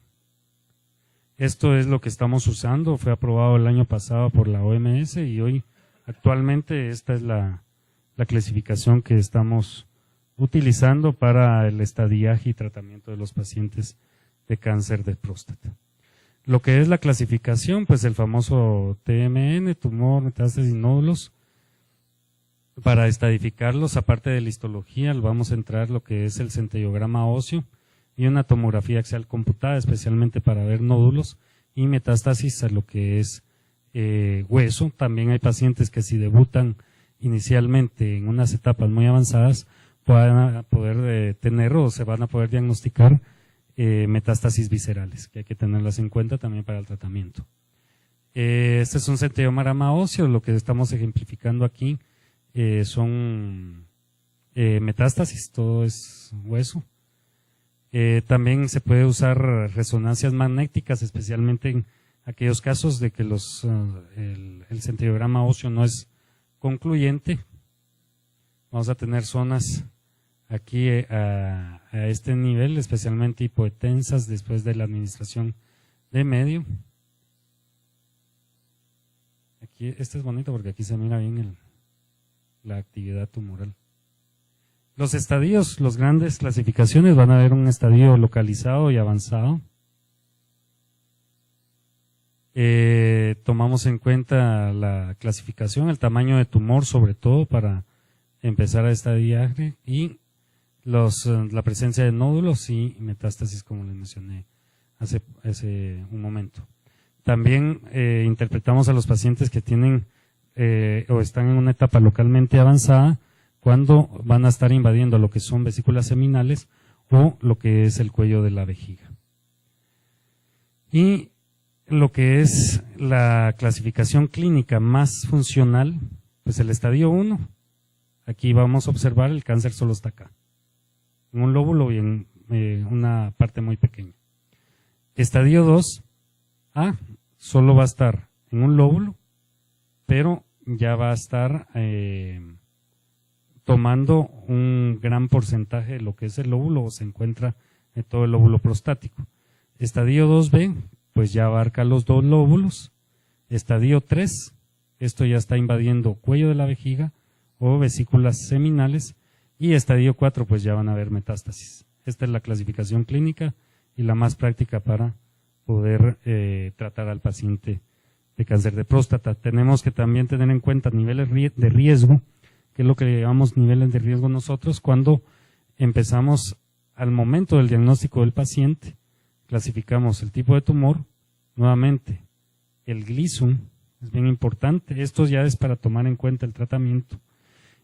Esto es lo que estamos usando, fue aprobado el año pasado por la OMS y hoy actualmente esta es la clasificación que estamos utilizando para el estadiaje y tratamiento de los pacientes de cáncer de próstata. Lo que es la clasificación, pues el famoso TMN, tumor, metástasis y nódulos. Para estadificarlos, aparte de la histología, vamos a entrar lo que es el centellograma óseo y una tomografía axial computada, especialmente para ver nódulos y metástasis a lo que es hueso. También hay pacientes que si debutan inicialmente en unas etapas muy avanzadas, van a poder tener o se van a poder diagnosticar metástasis viscerales, que hay que tenerlas en cuenta también para el tratamiento. Este es un centellograma óseo, lo que estamos ejemplificando aquí son metástasis, todo es hueso. También se puede usar resonancias magnéticas, especialmente en aquellos casos de que el centellograma óseo no es concluyente. Vamos a tener zonas aquí a este nivel, especialmente hipotensas después de la administración de medio. Aquí, este es bonito porque aquí se mira bien la actividad tumoral. Los estadios, las grandes clasificaciones, van a ver un estadio localizado y avanzado. Tomamos en cuenta la clasificación, el tamaño de tumor sobre todo para empezar a estadiaje y la presencia de nódulos y metástasis, como les mencioné hace un momento. También interpretamos a los pacientes que tienen o están en una etapa localmente avanzada cuando van a estar invadiendo lo que son vesículas seminales o lo que es el cuello de la vejiga. Y lo que es la clasificación clínica más funcional, pues el estadio 1, aquí vamos a observar el cáncer solo está acá, en un lóbulo y en una parte muy pequeña. Estadio 2A solo va a estar en un lóbulo, pero ya va a estar tomando un gran porcentaje de lo que es el lóbulo o se encuentra en todo el lóbulo prostático. Estadio 2B, pues ya abarca los 2 lóbulos. Estadio 3, esto ya está invadiendo cuello de la vejiga o vesículas seminales. Y estadio 4, pues ya van a haber metástasis. Esta es la clasificación clínica y la más práctica para poder tratar al paciente de cáncer de próstata. Tenemos que también tener en cuenta niveles de riesgo, que es lo que llamamos niveles de riesgo nosotros, cuando empezamos al momento del diagnóstico del paciente, clasificamos el tipo de tumor, nuevamente el Gleason, es bien importante, esto ya es para tomar en cuenta el tratamiento,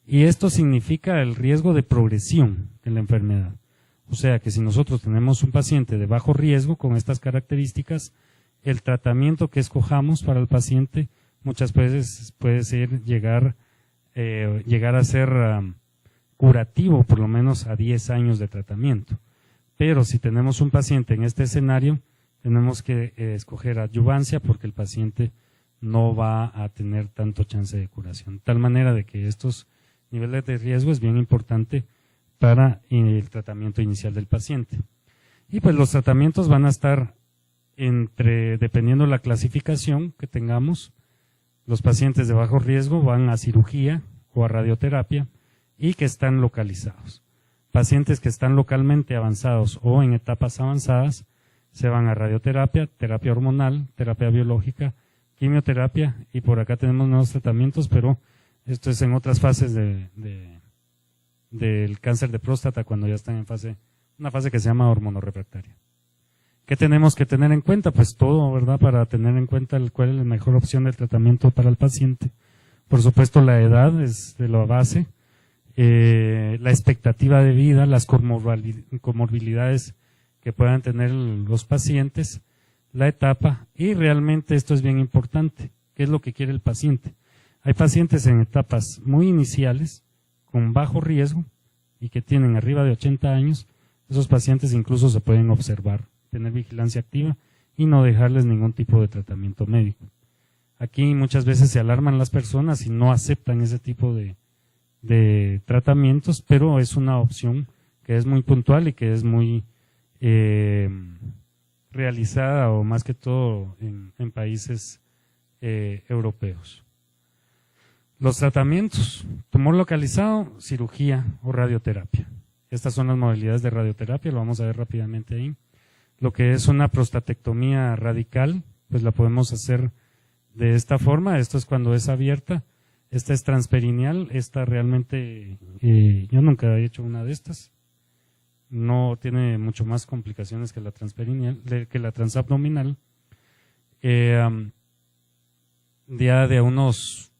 y esto significa el riesgo de progresión de la enfermedad. O sea que si nosotros tenemos un paciente de bajo riesgo con estas características, el tratamiento que escojamos para el paciente muchas veces puede ser llegar a ser curativo por lo menos a 10 años de tratamiento. Pero si tenemos un paciente en este escenario, tenemos que escoger adyuvancia porque el paciente no va a tener tanto chance de curación. De tal manera de que estos niveles de riesgo es bien importante para el tratamiento inicial del paciente. Y pues los tratamientos van a estar dependiendo de la clasificación que tengamos, los pacientes de bajo riesgo van a cirugía o a radioterapia y que están localizados. Pacientes que están localmente avanzados o en etapas avanzadas se van a radioterapia, terapia hormonal, terapia biológica, quimioterapia y por acá tenemos nuevos tratamientos, pero esto es en otras fases del cáncer de próstata cuando ya están en una fase que se llama hormonorefractaria. ¿Qué tenemos que tener en cuenta? Pues todo, ¿verdad? Para tener en cuenta cuál es la mejor opción de tratamiento para el paciente. Por supuesto, la edad es de la base, la expectativa de vida, las comorbilidades que puedan tener los pacientes, la etapa y realmente esto es bien importante, ¿qué es lo que quiere el paciente? Hay pacientes en etapas muy iniciales, con bajo riesgo, y que tienen arriba de 80 años, esos pacientes incluso se pueden observar, tener vigilancia activa y no dejarles ningún tipo de tratamiento médico. Aquí muchas veces se alarman las personas y no aceptan ese tipo de tratamientos, pero es una opción que es muy puntual y que es muy realizada, o más que todo en países europeos. Los tratamientos: tumor localizado, cirugía o radioterapia. Estas son las modalidades de radioterapia, lo vamos a ver rápidamente ahí. Lo que es una prostatectomía radical, pues la podemos hacer de esta forma. Esto es cuando es abierta. Esta es transperineal. Esta realmente, yo nunca he hecho una de estas. No tiene mucho más complicaciones que la transperineal, que la transabdominal. Ya de unos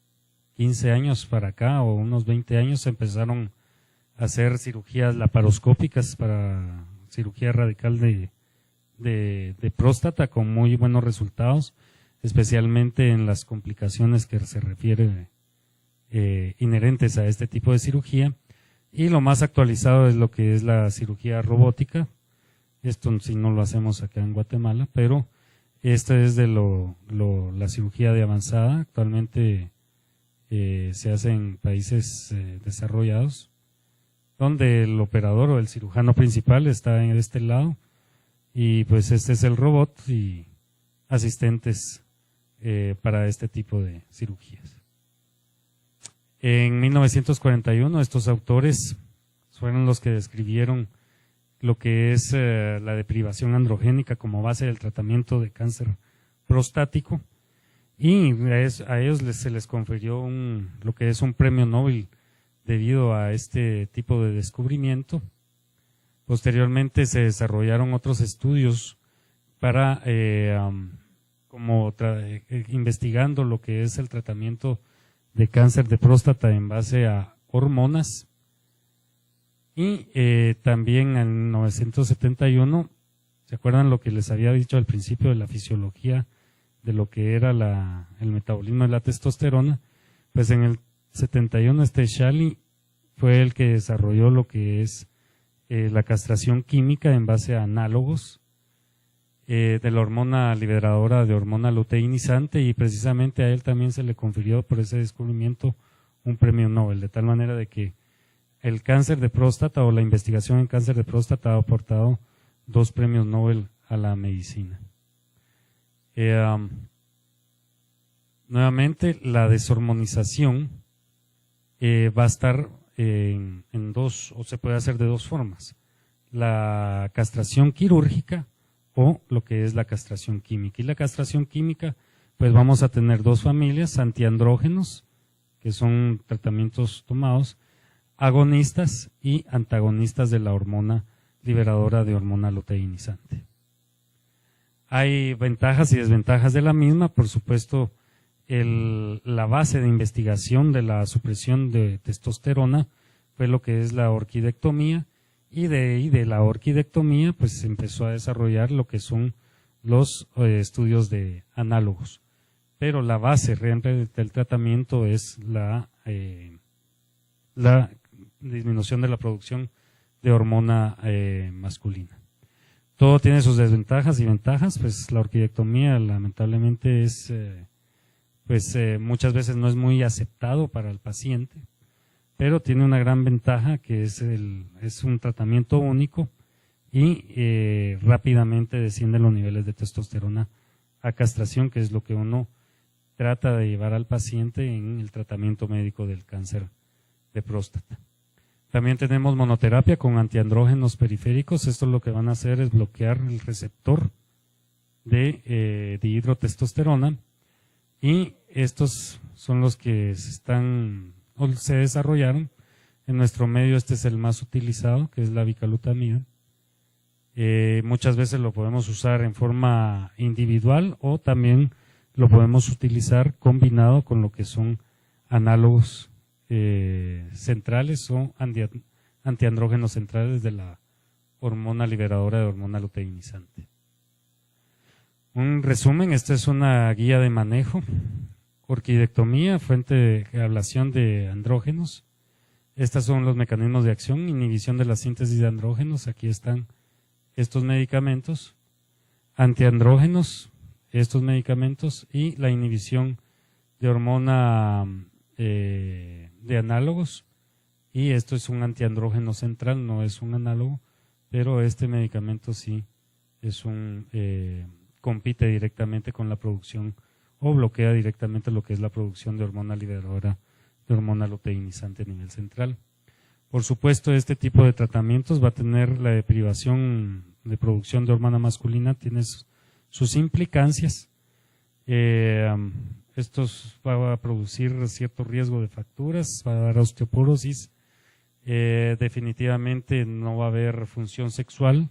15 años para acá, o unos 20 años, se empezaron a hacer cirugías laparoscópicas para cirugía radical de próstata con muy buenos resultados, especialmente en las complicaciones que se refiere inherentes a este tipo de cirugía. Y lo más actualizado es lo que es la cirugía robótica. Esto sí no lo hacemos acá en Guatemala, pero esta es de la cirugía de avanzada. Actualmente se hace en países desarrollados, donde el operador o el cirujano principal está en este lado, y pues este es el robot y asistentes para este tipo de cirugías. En 1941 estos autores fueron los que describieron lo que es la deprivación androgénica como base del tratamiento de cáncer prostático, y a ellos se les confirió lo que es un premio Nobel debido a este tipo de descubrimiento. Posteriormente se desarrollaron otros estudios para investigando lo que es el tratamiento de cáncer de próstata en base a hormonas. Y también en 1971, ¿se acuerdan lo que les había dicho al principio de la fisiología de lo que era el metabolismo de la testosterona? Pues en el 71 Shally fue el que desarrolló lo que es la castración química en base a análogos de la hormona liberadora de hormona luteinizante, y precisamente a él también se le confirió por ese descubrimiento un premio Nobel, de tal manera de que el cáncer de próstata o la investigación en cáncer de próstata ha aportado 2 premios Nobel a la medicina. Nuevamente, la deshormonización va a estar en dos, o se puede hacer de 2 formas: la castración quirúrgica o lo que es la castración química. Y la castración química, pues vamos a tener 2 familias: antiandrógenos, que son tratamientos tomados, agonistas y antagonistas de la hormona liberadora de hormona luteinizante. Hay ventajas y desventajas de la misma. Por supuesto, la base de investigación de la supresión de testosterona fue lo que es la orquidectomía, y de la orquidectomía pues se empezó a desarrollar lo que son los estudios de análogos. Pero la base realmente del tratamiento es la disminución de la producción de hormona masculina. Todo tiene sus desventajas y ventajas. Pues la orquidectomía lamentablemente es muchas veces no es muy aceptado para el paciente, pero tiene una gran ventaja, que es un tratamiento único y rápidamente descienden los niveles de testosterona a castración, que es lo que uno trata de llevar al paciente en el tratamiento médico del cáncer de próstata. También tenemos monoterapia con antiandrógenos periféricos. Esto lo que van a hacer es bloquear el receptor de dihidrotestosterona, y estos son los que se desarrollaron. En nuestro medio este es el más utilizado, que es la bicalutamida. Muchas veces lo podemos usar en forma individual, o también lo podemos utilizar combinado con lo que son análogos centrales o antiandrógenos centrales de la hormona liberadora de hormona luteinizante. Un resumen: esta es una guía de manejo. Orquidectomía, fuente de ablación de andrógenos. Estos son los mecanismos de acción: inhibición de la síntesis de andrógenos, aquí están estos medicamentos, antiandrógenos, estos medicamentos, y la inhibición de hormona de análogos, y esto es un antiandrógeno central, no es un análogo, pero este medicamento sí es compite directamente con la producción o bloquea directamente lo que es la producción de hormona liberadora de hormona luteinizante a nivel central. Por supuesto, este tipo de tratamientos va a tener la deprivación de producción de hormona masculina, tiene sus implicancias. Estos va a producir cierto riesgo de fracturas, va a dar osteoporosis, definitivamente no va a haber función sexual,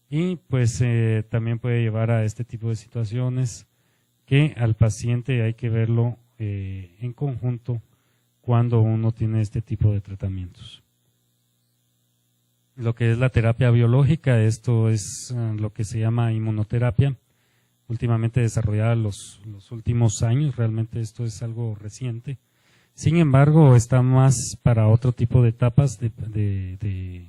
y pues también puede llevar a este tipo de situaciones que al paciente hay que verlo en conjunto cuando uno tiene este tipo de tratamientos. Lo que es la terapia biológica, esto es lo que se llama inmunoterapia, últimamente desarrollada los últimos años, realmente esto es algo reciente. Sin embargo, está más para otro tipo de etapas del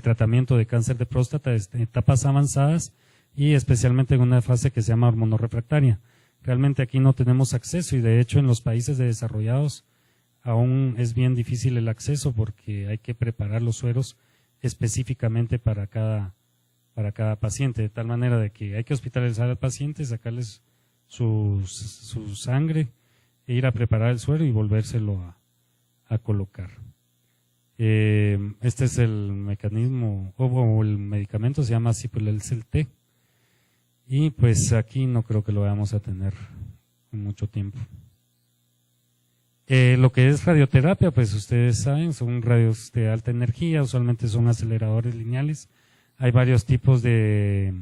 tratamiento de cáncer de próstata, etapas avanzadas, y especialmente en una fase que se llama hormonorrefractaria. Realmente aquí no tenemos acceso, y de hecho en los países desarrollados aún es bien difícil el acceso porque hay que preparar los sueros específicamente para cada paciente, de tal manera de que hay que hospitalizar al paciente, sacarles su sangre, e ir a preparar el suero y volvérselo a colocar. Este es el mecanismo o el medicamento, se llama Sipuleucel-T, y pues aquí no creo que lo vayamos a tener en mucho tiempo. Lo que es radioterapia, pues ustedes saben, son radios de alta energía, usualmente son aceleradores lineales. Hay varios tipos de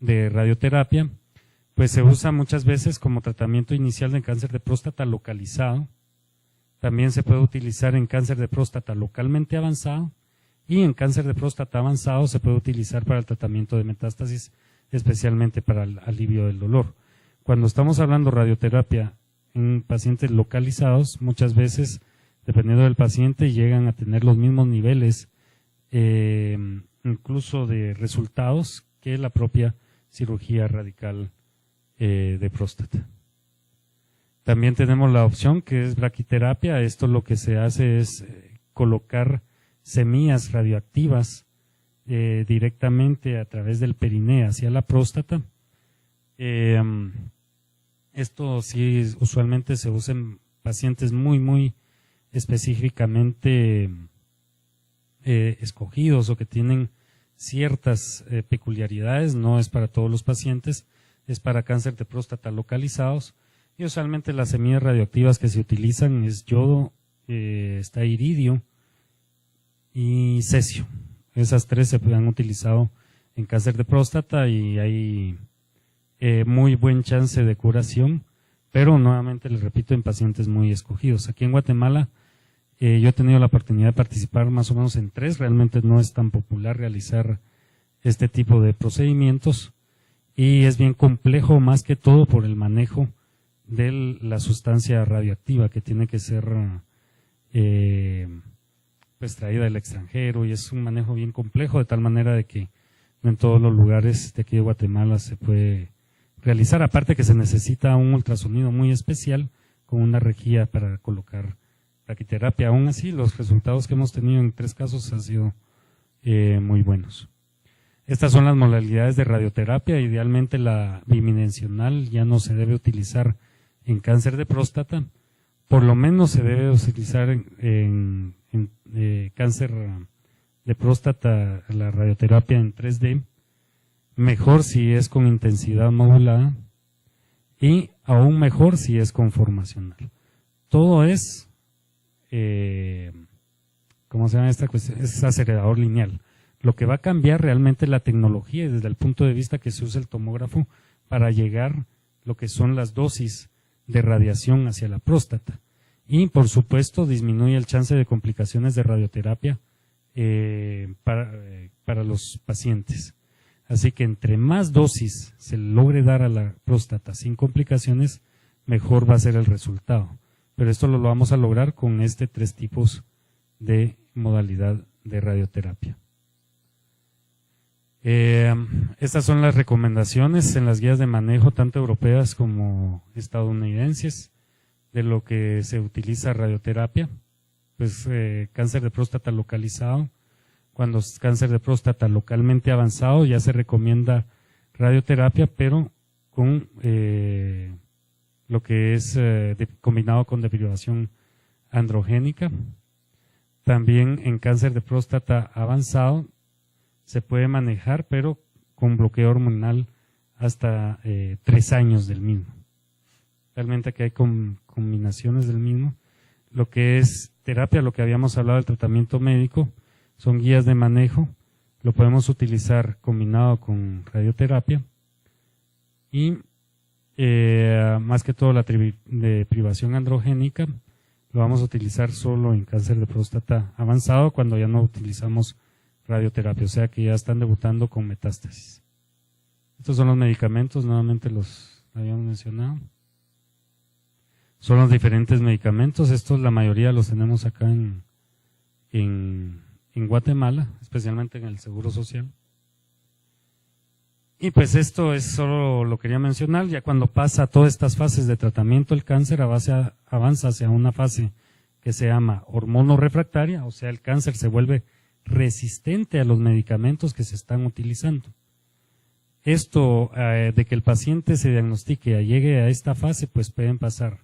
radioterapia, pues se usa muchas veces como tratamiento inicial de cáncer de próstata localizado. También se puede utilizar en cáncer de próstata localmente avanzado, y en cáncer de próstata avanzado se puede utilizar para el tratamiento de metástasis, especialmente para el alivio del dolor. Cuando estamos hablando de radioterapia en pacientes localizados, muchas veces, dependiendo del paciente, llegan a tener los mismos niveles, incluso de resultados, que la propia cirugía radical de próstata. También tenemos la opción que es braquiterapia. Esto lo que se hace es colocar semillas radioactivas directamente a través del perineo hacia la próstata. Esto sí usualmente se usa en pacientes muy específicamente escogidos o que tienen ciertas peculiaridades. No es para todos los pacientes, es para cáncer de próstata localizados. Y usualmente las semillas radioactivas que se utilizan es yodo, está iridio y cesio. Esas tres se han utilizado en cáncer de próstata y hay muy buen chance de curación, pero nuevamente les repito, en pacientes muy escogidos. Aquí en Guatemala yo he tenido la oportunidad de participar más o menos en 3, realmente no es tan popular realizar este tipo de procedimientos y es bien complejo, más que todo por el manejo de la sustancia radioactiva que tiene que ser pues traída del extranjero, y es un manejo bien complejo, de tal manera de que no en todos los lugares de aquí de Guatemala se puede realizar, aparte que se necesita un ultrasonido muy especial con una rejilla para colocar braquiterapia. Aún así, los resultados que hemos tenido en 3 casos han sido muy buenos. Estas son las modalidades de radioterapia. Idealmente la bidimensional ya no se debe utilizar en cáncer de próstata, por lo menos se debe utilizar en cáncer de próstata la radioterapia en 3D, mejor si es con intensidad modulada y aún mejor si es conformacional. Todo es, ¿cómo se llama esta cuestión? Es acelerador lineal. Lo que va a cambiar realmente la tecnología y desde el punto de vista que se usa el tomógrafo para llegar lo que son las dosis de radiación hacia la próstata. Y por supuesto disminuye el chance de complicaciones de radioterapia para los pacientes. Así que entre más dosis se logre dar a la próstata sin complicaciones, mejor va a ser el resultado. pero esto lo vamos a lograr con 3 tipos de modalidad de radioterapia. Estas son las recomendaciones en las guías de manejo, tanto europeas como estadounidenses, de lo que se utiliza radioterapia. Pues cáncer de próstata localizado. Cuando es cáncer de próstata localmente avanzado, ya se recomienda radioterapia, pero con lo que es combinado con deprivación androgénica. También en cáncer de próstata avanzado se puede manejar, pero con bloqueo hormonal hasta 3 años del mismo. Realmente aquí hay combinaciones del mismo. Lo que es terapia, lo que habíamos hablado del tratamiento médico, son guías de manejo. Lo podemos utilizar combinado con radioterapia. Y más que todo la deprivación androgénica lo vamos a utilizar solo en cáncer de próstata avanzado cuando ya no utilizamos radioterapia, o sea que ya están debutando con metástasis. Estos son los medicamentos, nuevamente los habíamos mencionado. Son los diferentes medicamentos, estos la mayoría los tenemos acá en Guatemala, especialmente en el Seguro Social. Y pues esto es solo lo quería mencionar, ya cuando pasa todas estas fases de tratamiento el cáncer avanza hacia una fase que se llama hormonorefractaria, o sea el cáncer se vuelve resistente a los medicamentos que se están utilizando. Esto de que el paciente se diagnostique y llegue a esta fase, pues pueden pasar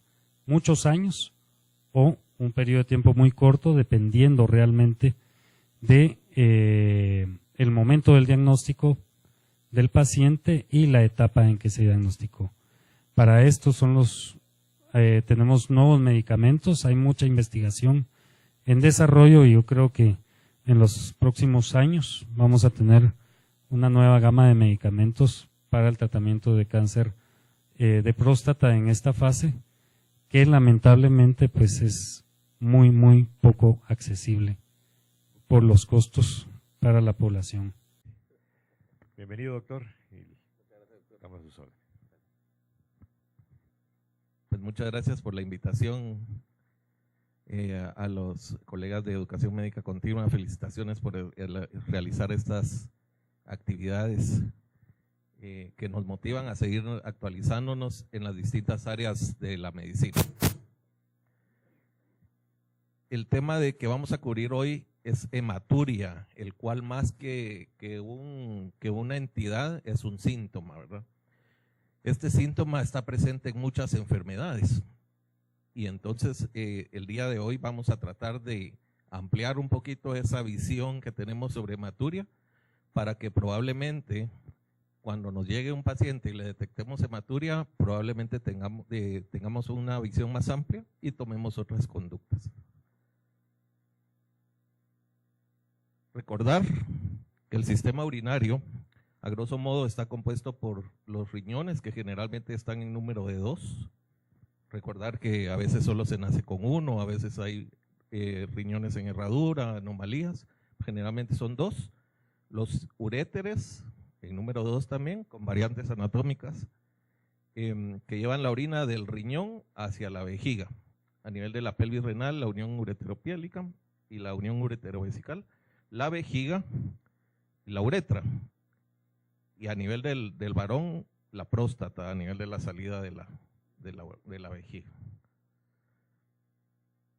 muchos años o un periodo de tiempo muy corto, dependiendo realmente de el momento del diagnóstico del paciente y la etapa en que se diagnosticó. Para esto tenemos nuevos medicamentos, hay mucha investigación en desarrollo y yo creo que en los próximos años vamos a tener una nueva gama de medicamentos para el tratamiento de cáncer de próstata en esta fase, que lamentablemente pues es muy, muy poco accesible por los costos para la población. Bienvenido, doctor. Estamos a sus órdenes. Pues muchas gracias por la invitación. A los colegas de Educación Médica Continua, felicitaciones por realizar estas actividades que nos motivan a seguir actualizándonos en las distintas áreas de la medicina. El tema de que vamos a cubrir hoy es hematuria, el cual más que una entidad es un síntoma, ¿verdad? Este síntoma está presente en muchas enfermedades. Y entonces el día de hoy vamos a tratar de ampliar un poquito esa visión que tenemos sobre hematuria para que probablemente cuando nos llegue un paciente y le detectemos hematuria, probablemente tengamos una visión más amplia y tomemos otras conductas. Recordar que el sistema urinario, a grosso modo, está compuesto por los riñones, que generalmente están en número de 2. Recordar que a veces solo se nace con 1, a veces hay riñones en herradura, anomalías, generalmente son 2. Los uréteres, en número 2 también, con variantes anatómicas, que llevan la orina del riñón hacia la vejiga. A nivel de la pelvis renal, la unión ureteropiélica y la unión ureterovesical, la vejiga y la uretra. Y a nivel del varón, la próstata, a nivel de la salida de la vejiga.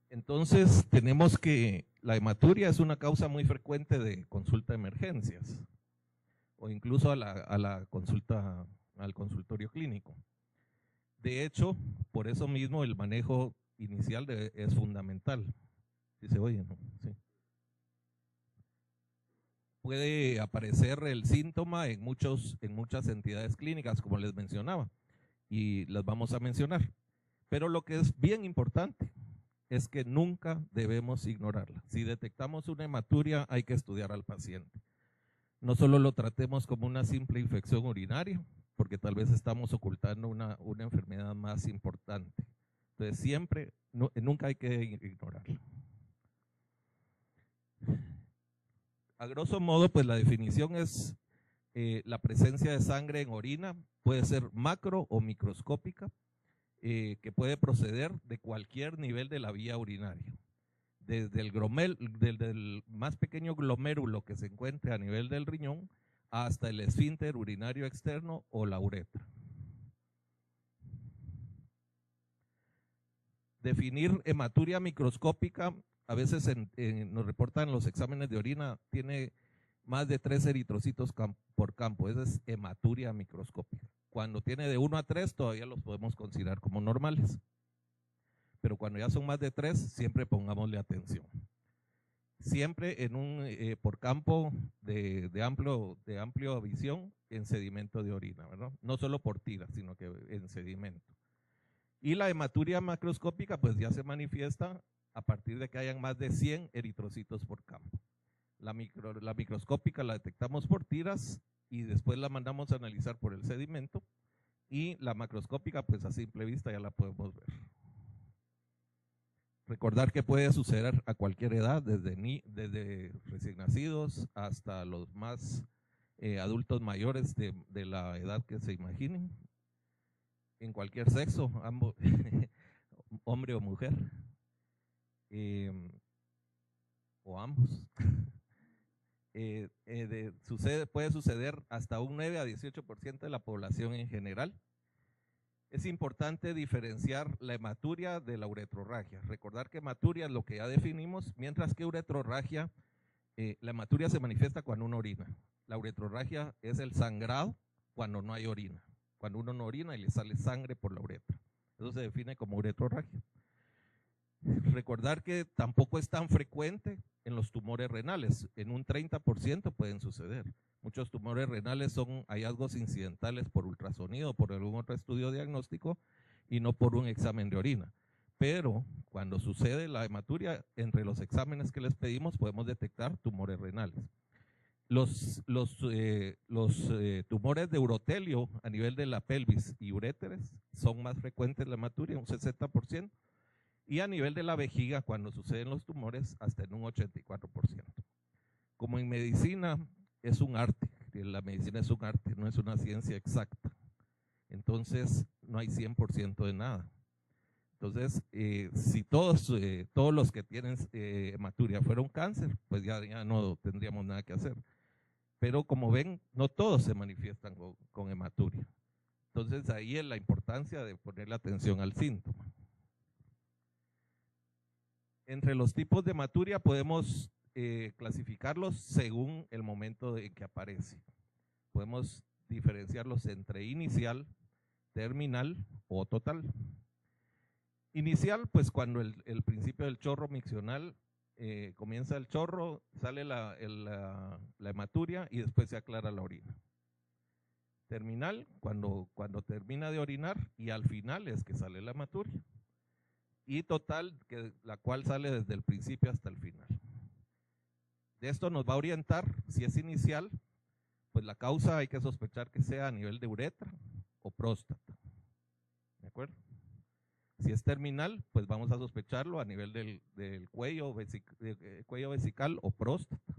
Entonces tenemos que la hematuria es una causa muy frecuente de consulta de emergencias o incluso al consultorio clínico. De hecho, por eso mismo el manejo inicial es fundamental. ¿Sí se oye, no? Sí. Puede aparecer el síntoma en muchas entidades clínicas, como les mencionaba, y las vamos a mencionar. Pero lo que es bien importante es que nunca debemos ignorarla. Si detectamos una hematuria, hay que estudiar al paciente. No solo lo tratemos como una simple infección urinaria, porque tal vez estamos ocultando una enfermedad más importante. Entonces nunca hay que ignorarla. A grosso modo, pues la definición es la presencia de sangre en orina, puede ser macro o microscópica, que puede proceder de cualquier nivel de la vía urinaria, desde el más pequeño glomérulo que se encuentre a nivel del riñón hasta el esfínter urinario externo o la uretra. Definir hematuria microscópica, a veces nos reportan los exámenes de orina, tiene más de 3 eritrocitos por campo, esa es hematuria microscópica. Cuando tiene de 1 a 3 todavía los podemos considerar como normales, pero cuando ya son más de 3 siempre pongámosle atención. Siempre en por campo de amplia visión en sedimento de orina, ¿verdad? No solo por tira, sino que en sedimento. Y la hematuria macroscópica pues ya se manifiesta a partir de que hayan más de 100 eritrocitos por campo. La microscópica la detectamos por tiras y después la mandamos a analizar por el sedimento, y la macroscópica pues a simple vista ya la podemos ver. Recordar que puede suceder a cualquier edad, desde recién nacidos hasta los más adultos mayores de la edad que se imaginen, en cualquier sexo, ambos, hombre o mujer, o ambos. Puede suceder hasta un 9 a 18% de la población en general. Es importante diferenciar la hematuria de la uretrorragia. Recordar que hematuria es lo que ya definimos, mientras que uretrorragia, la hematuria se manifiesta cuando uno orina. La uretrorragia es el sangrado cuando no hay orina, cuando uno no orina y le sale sangre por la uretra. Eso se define como uretrorragia. Recordar que tampoco es tan frecuente en los tumores renales, en un 30% pueden suceder. Muchos tumores renales son hallazgos incidentales por ultrasonido, por algún otro estudio diagnóstico y no por un examen de orina. Pero cuando sucede la hematuria, entre los exámenes que les pedimos podemos detectar tumores renales. Los tumores de urotelio a nivel de la pelvis y uréteres son más frecuentes la hematuria, un 60%, y a nivel de la vejiga, cuando suceden los tumores, hasta en un 84%. Como en medicina es un arte, la medicina es un arte, no es una ciencia exacta. Entonces no hay 100% de nada. Entonces, si todos los que tienen hematuria fueron cáncer, pues ya no tendríamos nada que hacer. Pero como ven, no todos se manifiestan con hematuria. Entonces ahí es la importancia de ponerle atención al síntoma. Entre los tipos de hematuria podemos clasificarlos según el momento en que aparece. Podemos diferenciarlos entre inicial, terminal o total. Inicial, pues cuando el principio del chorro miccional, comienza el chorro, sale la hematuria y después se aclara la orina. Terminal, cuando termina de orinar y al final es que sale la hematuria. Y total, la cual sale desde el principio hasta el final. De esto nos va a orientar, si es inicial, pues la causa hay que sospechar que sea a nivel de uretra o próstata. ¿De acuerdo? Si es terminal, pues vamos a sospecharlo a nivel del cuello vesical o próstata.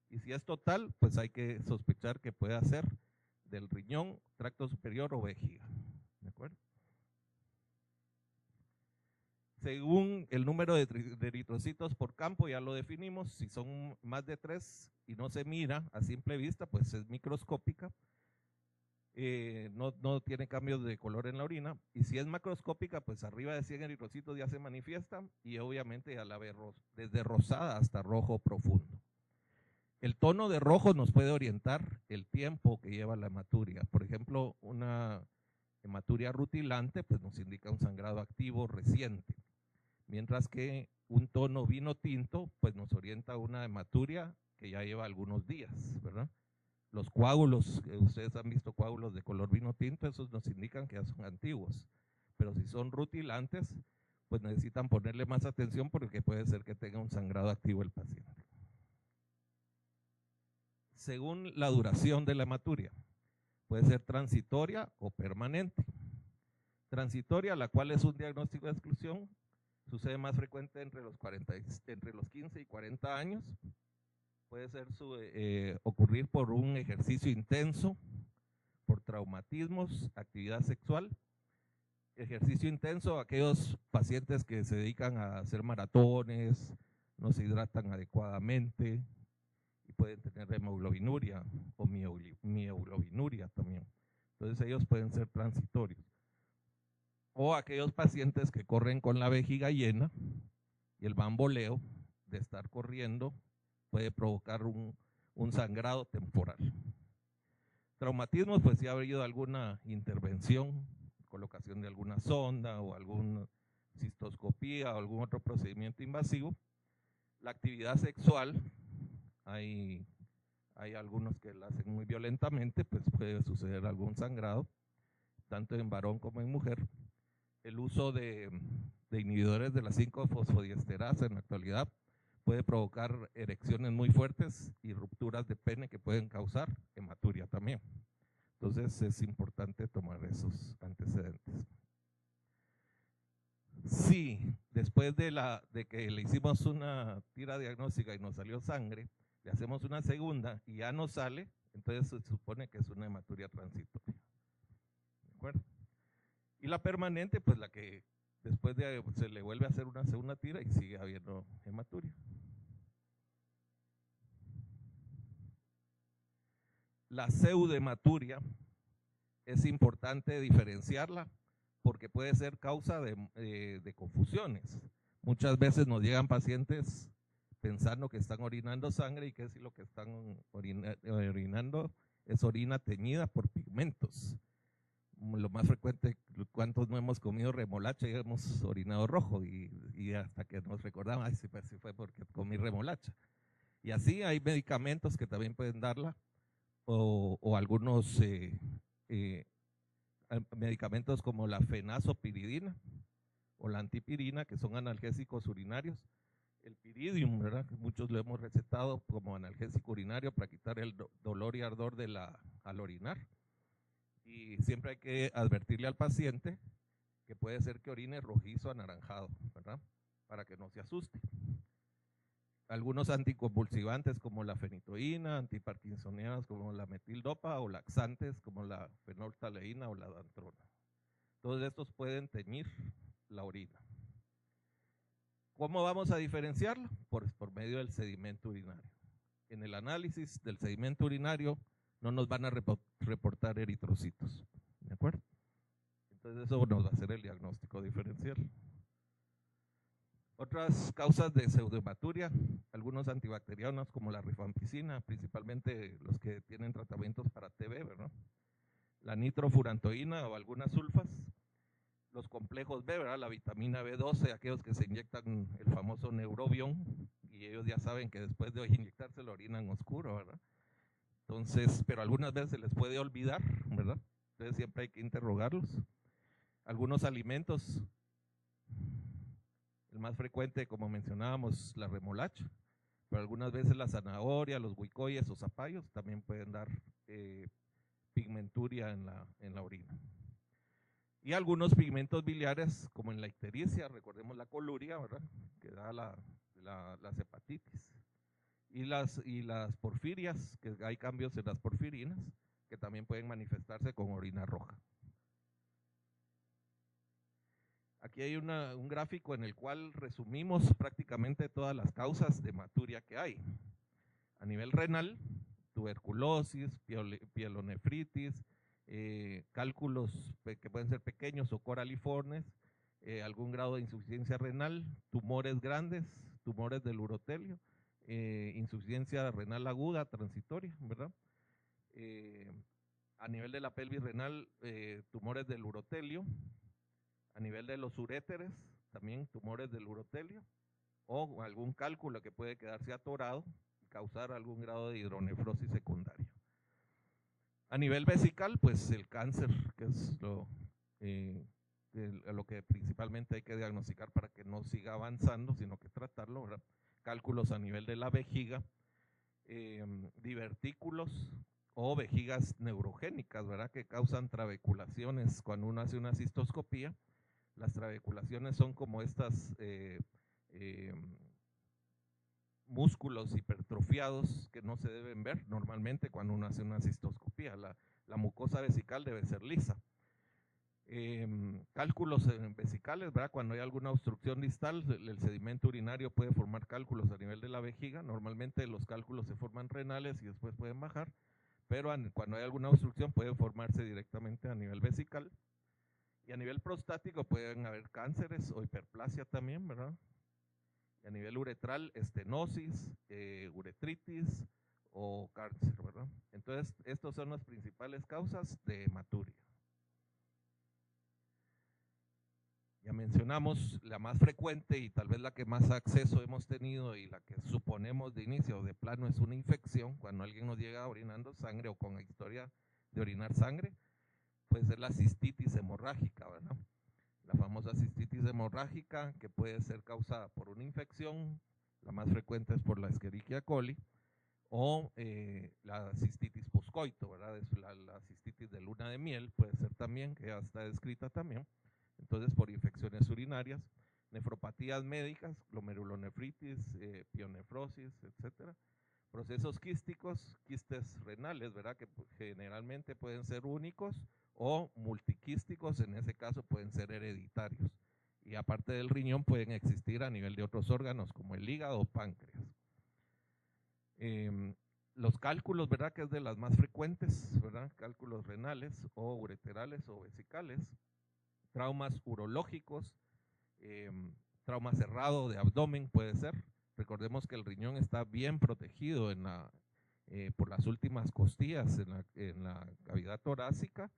Y si es total, pues hay que sospechar que pueda ser del riñón, tracto superior o vejiga. ¿De acuerdo? Según el número de eritrocitos por campo, ya lo definimos, si son más de 3 y no se mira a simple vista, pues es microscópica, no tiene cambios de color en la orina, y si es macroscópica, pues arriba de 100 eritrocitos ya se manifiesta, y obviamente ya la ve desde rosada hasta rojo profundo. El tono de rojo nos puede orientar el tiempo que lleva la hematuria. Por ejemplo, una hematuria rutilante pues nos indica un sangrado activo reciente, mientras que un tono vino tinto pues nos orienta a una hematuria que ya lleva algunos días, ¿verdad? Los coágulos, ustedes han visto coágulos de color vino tinto, esos nos indican que ya son antiguos, pero si son rutilantes, pues necesitan ponerle más atención porque puede ser que tenga un sangrado activo el paciente. Según la duración de la hematuria, puede ser transitoria o permanente. Transitoria, la cual es un diagnóstico de exclusión, sucede más frecuente entre los 15 y 40 años. Puede ser ocurrir por un ejercicio intenso, por traumatismos, actividad sexual, Ejercicio intenso, aquellos pacientes que se dedican a hacer maratones, no se hidratan adecuadamente y pueden tener hemoglobinuria o mioglobinuria también. Entonces ellos pueden ser transitorios. O aquellos pacientes que corren con la vejiga llena y el bamboleo de estar corriendo puede provocar un sangrado temporal. Traumatismos, pues si ha habido alguna intervención, colocación de alguna sonda o alguna cistoscopía o algún otro procedimiento invasivo. La actividad sexual, hay algunos que la hacen muy violentamente, pues puede suceder algún sangrado, tanto en varón como en mujer. El uso de inhibidores de la 5-fosfodiesterasa en la actualidad puede provocar erecciones muy fuertes y rupturas de pene que pueden causar hematuria también. Entonces es importante tomar esos antecedentes. Si después de que le hicimos una tira diagnóstica y nos salió sangre, le hacemos una segunda y ya no sale, entonces se supone que es una hematuria transitoria. ¿De acuerdo? Y la permanente, pues la que después se le vuelve a hacer una segunda tira y sigue habiendo hematuria. La pseudohematuria es importante diferenciarla porque puede ser causa de confusiones. Muchas veces nos llegan pacientes pensando que están orinando sangre y que si lo que están orinando es orina teñida por pigmentos. Lo más frecuente, ¿cuántos no hemos comido remolacha y hemos orinado rojo? Y hasta que nos recordamos, ay, sí, pues sí fue porque comí remolacha. Y así hay medicamentos que también pueden darla, o algunos medicamentos como la fenazopiridina o la antipirina, que son analgésicos urinarios. El piridium, ¿verdad? Muchos lo hemos recetado como analgésico urinario para quitar el dolor y ardor al orinar. Y siempre hay que advertirle al paciente que puede ser que orine rojizo anaranjado, ¿verdad? Para que no se asuste. Algunos anticonvulsivantes como la fenitoína, antiparkinsonianas como la metildopa o laxantes como la fenolftaleína o la dantrona. Todos estos pueden teñir la orina. ¿Cómo vamos a diferenciarlo? Por medio del sedimento urinario. En el análisis del sedimento urinario no nos van a reportar eritrocitos, ¿de acuerdo? Entonces eso nos va a hacer el diagnóstico diferencial. Otras causas de pseudohematuria, algunos antibacterianos como la rifampicina, principalmente los que tienen tratamientos para TB, ¿verdad? La nitrofurantoína o algunas sulfas, los complejos B, ¿verdad? La vitamina B12, aquellos que se inyectan el famoso Neurobion, y ellos ya saben que después de inyectarse lo orinan oscuro, ¿verdad? Entonces, pero algunas veces se les puede olvidar, ¿verdad? Entonces siempre hay que interrogarlos. Algunos alimentos, el más frecuente, como mencionábamos, la remolacha, pero algunas veces la zanahoria, los huicoyes o zapallos también pueden dar pigmenturia en la orina. Y algunos pigmentos biliares, como en la ictericia, recordemos la coluria, ¿verdad? Que da las hepatitis. Y las porfirias, que hay cambios en las porfirinas, que también pueden manifestarse con orina roja. Aquí hay un gráfico en el cual resumimos prácticamente todas las causas de hematuria que hay. A nivel renal, tuberculosis, pielonefritis, cálculos que pueden ser pequeños o coraliformes, algún grado de insuficiencia renal, tumores grandes, tumores del urotelio, insuficiencia renal aguda, transitoria, ¿verdad? A nivel de la pelvis renal, tumores del urotelio. A nivel de los uréteres, también tumores del urotelio, o algún cálculo que puede quedarse atorado y causar algún grado de hidronefrosis secundaria. A nivel vesical, pues el cáncer, que es lo que principalmente hay que diagnosticar para que no siga avanzando, sino que tratarlo, ¿verdad? Cálculos a nivel de la vejiga, divertículos o vejigas neurogénicas, ¿verdad? Que causan trabeculaciones cuando uno hace una cistoscopía. Las trabeculaciones son como estas músculos hipertrofiados que no se deben ver normalmente cuando uno hace una cistoscopía. La mucosa vesical debe ser lisa. Cálculos vesicales, ¿verdad? Cuando hay alguna obstrucción distal, el sedimento urinario puede formar cálculos a nivel de la vejiga. Normalmente los cálculos se forman renales y después pueden bajar, pero cuando hay alguna obstrucción pueden formarse directamente a nivel vesical. Y a nivel prostático pueden haber cánceres o hiperplasia también, ¿verdad? Y a nivel uretral, estenosis, uretritis o cáncer, ¿verdad? Entonces, estas son las principales causas de hematuria. Ya mencionamos la más frecuente y tal vez la que más acceso hemos tenido y la que suponemos de inicio o de plano es una infección. Cuando alguien nos llega orinando sangre o con historia de orinar sangre, puede ser la cistitis hemorrágica, ¿verdad? La famosa cistitis hemorrágica, que puede ser causada por una infección, la más frecuente es por la Escherichia coli, o la cistitis poscoito, ¿verdad? Es la cistitis de luna de miel, puede ser también, que ya está descrita también. Entonces, por infecciones urinarias, nefropatías médicas, glomerulonefritis, pionefrosis, etcétera. Procesos quísticos, quistes renales, ¿verdad? Que generalmente pueden ser únicos o multiquísticos, en ese caso pueden ser hereditarios. Y aparte del riñón pueden existir a nivel de otros órganos como el hígado o páncreas. Los cálculos, ¿verdad? Que es de las más frecuentes, ¿verdad? Cálculos renales o ureterales o vesicales. Traumas urológicos, trauma cerrado de abdomen puede ser. Recordemos que el riñón está bien protegido por las últimas costillas en la cavidad torácica.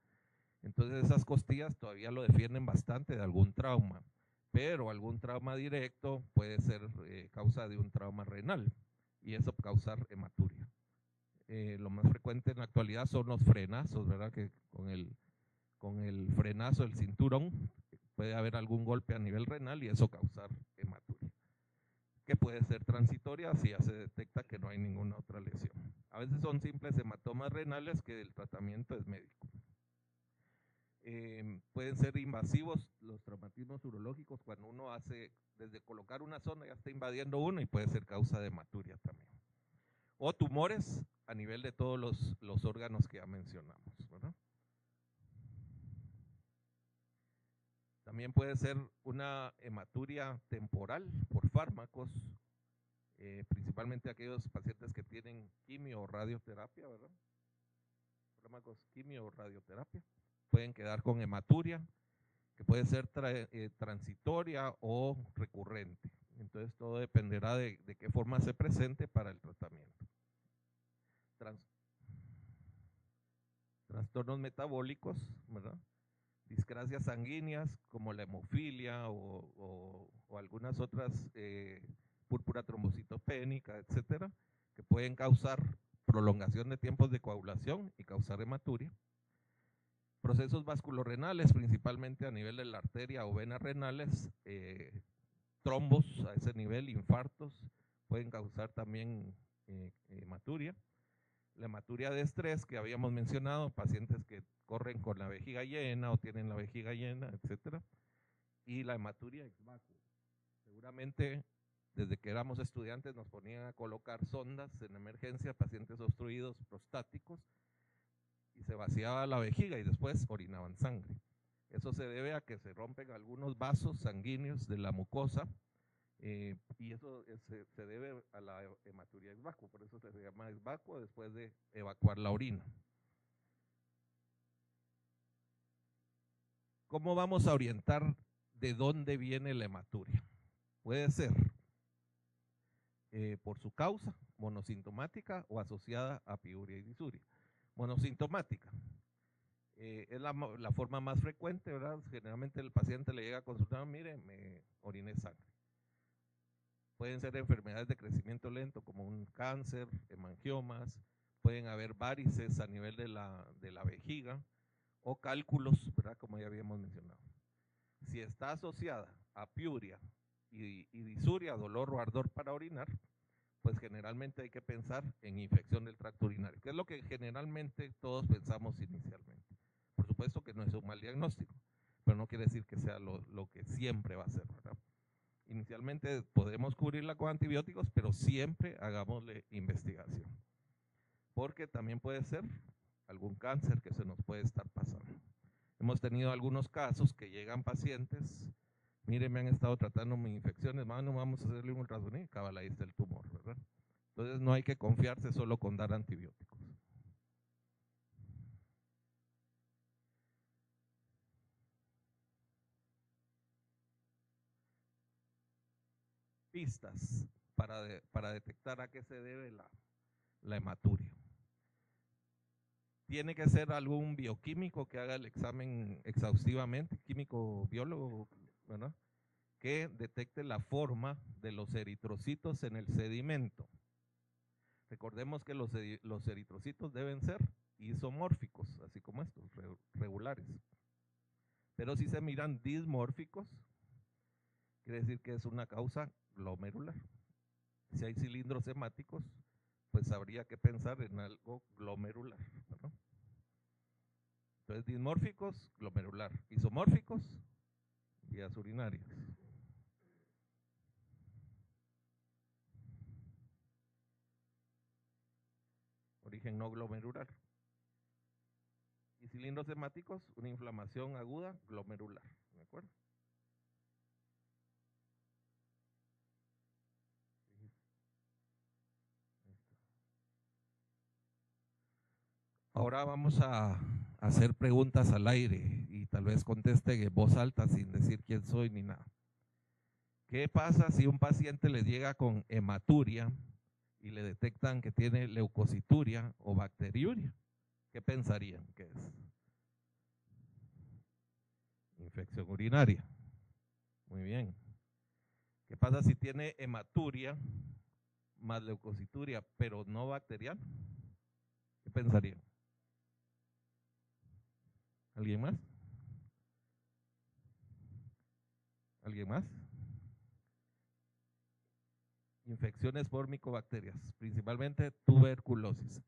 Entonces esas costillas todavía lo defienden bastante de algún trauma, pero algún trauma directo puede ser causa de un trauma renal y eso causar hematuria. Lo más frecuente en la actualidad son los frenazos, ¿verdad? Que con el frenazo del cinturón puede haber algún golpe a nivel renal y eso causar hematuria, que puede ser transitoria si ya se detecta que no hay ninguna otra lesión. A veces son simples hematomas renales que el tratamiento es médico. Pueden ser invasivos los traumatismos urológicos cuando uno hace, desde colocar una sonda ya está invadiendo uno y puede ser causa de hematuria también. O tumores a nivel de todos los órganos que ya mencionamos, ¿verdad? También puede ser una hematuria temporal por fármacos, principalmente aquellos pacientes que tienen quimio o radioterapia, ¿verdad? Fármacos quimio o radioterapia pueden quedar con hematuria, que puede ser transitoria o recurrente. Entonces todo dependerá de qué forma se presente para el tratamiento. Trastornos metabólicos, ¿verdad? Discrasias sanguíneas como la hemofilia o algunas otras, púrpura trombocitopénica, etcétera, que pueden causar prolongación de tiempos de coagulación y causar hematuria. Procesos vasculorrenales, principalmente a nivel de la arteria o venas renales, trombos a ese nivel, infartos, pueden causar también hematuria. La hematuria de estrés que habíamos mencionado, pacientes que corren con la vejiga llena o tienen la vejiga llena, etcétera. Y la hematuria ex vacuo. Seguramente desde que éramos estudiantes nos ponían a colocar sondas en emergencia, pacientes obstruidos prostáticos, y se vaciaba la vejiga y después orinaban sangre. Eso se debe a que se rompen algunos vasos sanguíneos de la mucosa, y eso se debe a la hematuria ex vacuo, por eso se llama ex vacuo después de evacuar la orina. ¿Cómo vamos a orientar de dónde viene la hematuria? Puede ser por su causa, monosintomática o asociada a piuria y disuria. Monosintomática es la forma más frecuente, ¿verdad? Generalmente el paciente le llega a consultar, mire, me oriné sangre. Pueden ser enfermedades de crecimiento lento como un cáncer, hemangiomas, pueden haber varices a nivel de la vejiga o cálculos, ¿verdad? Como ya habíamos mencionado. Si está asociada a piuria y disuria, dolor o ardor para orinar, pues generalmente hay que pensar en infección del tracto urinario, que es lo que generalmente todos pensamos inicialmente. Por supuesto que no es un mal diagnóstico, pero no quiere decir que sea lo que siempre va a ser, ¿verdad? Inicialmente podemos cubrirla con antibióticos, pero siempre hagámosle investigación, porque también puede ser algún cáncer que se nos puede estar pasando. Hemos tenido algunos casos que llegan pacientes, miren, me han estado tratando mis infecciones, mano, vamos a hacerle un ultrasonido y cabal, ahí está el tumor, ¿verdad? Entonces no hay que confiarse solo con dar antibióticos. Pistas para detectar a qué se debe la hematuria. Tiene que ser algún bioquímico que haga el examen exhaustivamente, químico biólogo, ¿verdad?, que detecte la forma de los eritrocitos en el sedimento. Recordemos que los eritrocitos deben ser isomórficos, así como estos, regulares. Pero si se miran dismórficos, quiere decir que es una causa glomerular. Si hay cilindros hemáticos, pues habría que pensar en algo glomerular, ¿no? Entonces, dismórficos, glomerular. Isomórficos, vías urinarias. Origen no glomerular. Y cilindros hemáticos, una inflamación aguda glomerular, ¿de acuerdo? Ahora vamos a hacer preguntas al aire y tal vez conteste en voz alta sin decir quién soy ni nada. ¿Qué pasa si un paciente le llega con hematuria y le detectan que tiene leucocituria o bacteriuria? ¿Qué pensarían que es? Infección urinaria. Muy bien. ¿Qué pasa si tiene hematuria más leucocituria, pero no bacteriana? ¿Qué pensarían? ¿Alguien más? ¿Alguien más? Infecciones por micobacterias, principalmente tuberculosis.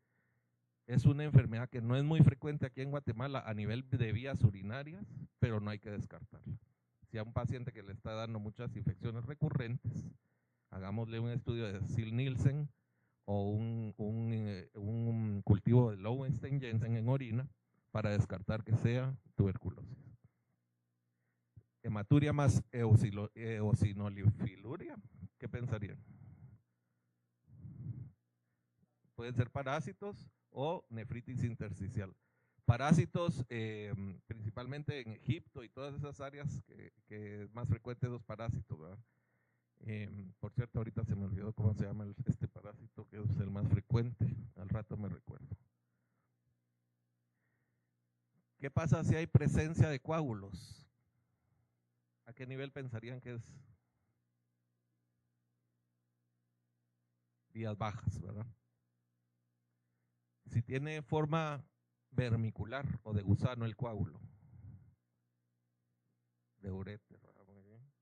Es una enfermedad que no es muy frecuente aquí en Guatemala a nivel de vías urinarias, pero no hay que descartarla. Si a un paciente que le está dando muchas infecciones recurrentes, hagámosle un estudio de Sil-Nielsen o un cultivo de Lowenstein-Jensen en orina para descartar que sea tuberculosis. Hematuria más eosinolifiluria, ¿qué pensarían? Pueden ser parásitos o nefritis intersticial. Parásitos, principalmente en Egipto y todas esas áreas que es más frecuente los parásitos, ¿verdad? Por cierto, ahorita se me olvidó cómo se llama este parásito, que es el más frecuente, al rato me recuerdo. ¿Qué pasa si hay presencia de coágulos? ¿A qué nivel pensarían que es? Vías bajas, ¿verdad? Si tiene forma vermicular o de gusano el coágulo, de uréter, ¿verdad? Muy bien.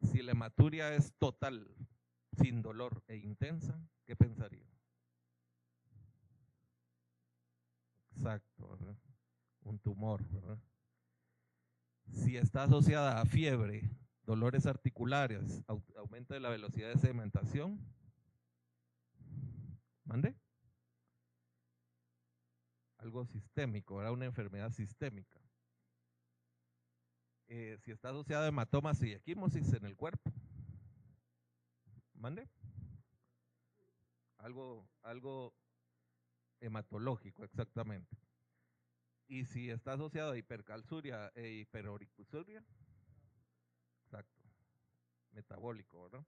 Si la hematuria es total, sin dolor e intensa, ¿qué pensarían? Exacto, ¿verdad? Un tumor, ¿verdad? Si está asociada a fiebre, dolores articulares, aumento de la velocidad de sedimentación, ¿mande? Algo sistémico, ¿verdad? Una enfermedad sistémica. Si está asociada a hematomas y equimosis en el cuerpo, ¿mande? Algo hematológico, exactamente. Y si está asociado a hipercalciuria e hiperuricuria, exacto, metabólico, ¿verdad?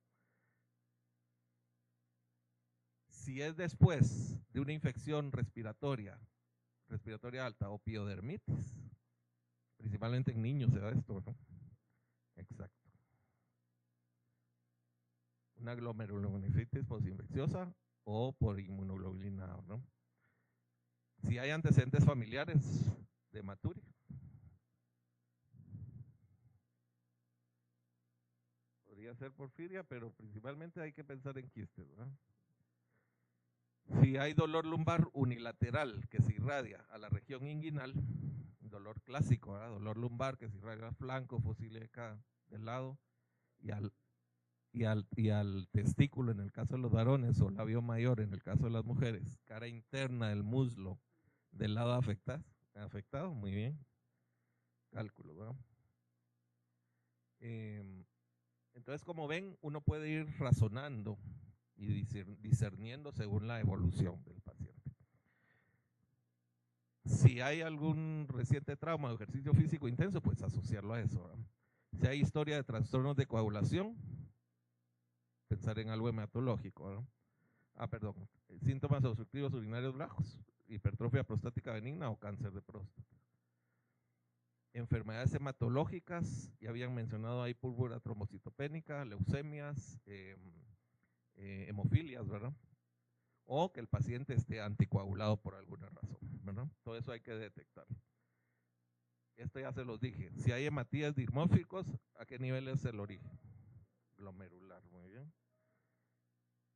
Si es después de una infección respiratoria alta o piodermitis, principalmente en niños se da esto, ¿no? Exacto. Una glomerulonefritis postinfecciosa o por inmunoglobulina, ¿no? Si hay antecedentes familiares de hematuria, podría ser porfiria, pero principalmente hay que pensar en quistes, ¿verdad? Si hay dolor lumbar unilateral que se irradia a la región inguinal, dolor clásico, ¿verdad? Dolor lumbar que se irradia al flanco, fósil de acá del lado y al testículo en el caso de los varones o labio mayor en el caso de las mujeres, cara interna del muslo, Del lado afectado, muy bien. Cálculo, ¿verdad? Entonces, como ven, uno puede ir razonando y discerniendo según la evolución del paciente. Si hay algún reciente trauma o ejercicio físico intenso, pues asociarlo a eso, ¿verdad? Si hay historia de trastornos de coagulación, pensar en algo hematológico, ¿verdad? Síntomas obstructivos urinarios bajos, hipertrofia prostática benigna o cáncer de próstata. Enfermedades hematológicas, ya habían mencionado ahí púrpura trombocitopénica, leucemias, hemofilias, ¿verdad? O que el paciente esté anticoagulado por alguna razón, ¿verdad? Todo eso hay que detectarlo. Esto ya se los dije. Si hay hematías dismórficos, ¿a qué nivel es el origen? Glomerular, muy bien.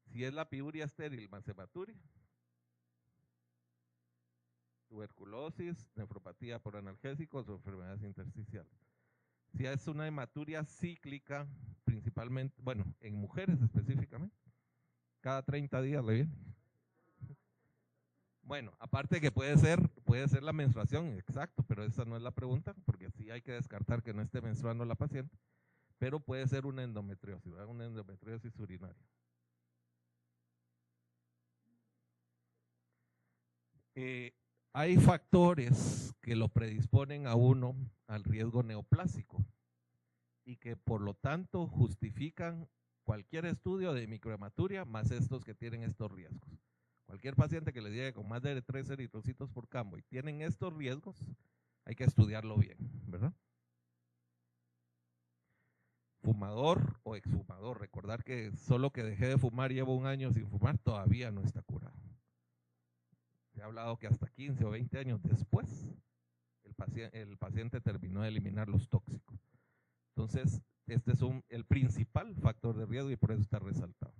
Si es la piuria estéril más hematuria, tuberculosis, nefropatía por analgésicos o enfermedades intersticiales. Si es una hematuria cíclica, principalmente, bueno, en mujeres específicamente, cada 30 días le viene. Bueno, aparte que puede ser la menstruación, exacto, pero esa no es la pregunta, porque sí hay que descartar que no esté menstruando la paciente, pero puede ser una endometriosis, ¿verdad? Una endometriosis urinaria. Hay factores que lo predisponen a uno al riesgo neoplásico y que por lo tanto justifican cualquier estudio de microhematuria más estos que tienen estos riesgos. Cualquier paciente que les llegue con más de 3 eritrocitos por campo y tienen estos riesgos, hay que estudiarlo bien, ¿verdad? Fumador o exfumador, recordar que solo que dejé de fumar llevo 1 año sin fumar, todavía no está curado. Se ha hablado que hasta 15 o 20 años después el paciente terminó de eliminar los tóxicos. Entonces, este es el principal factor de riesgo y por eso está resaltado.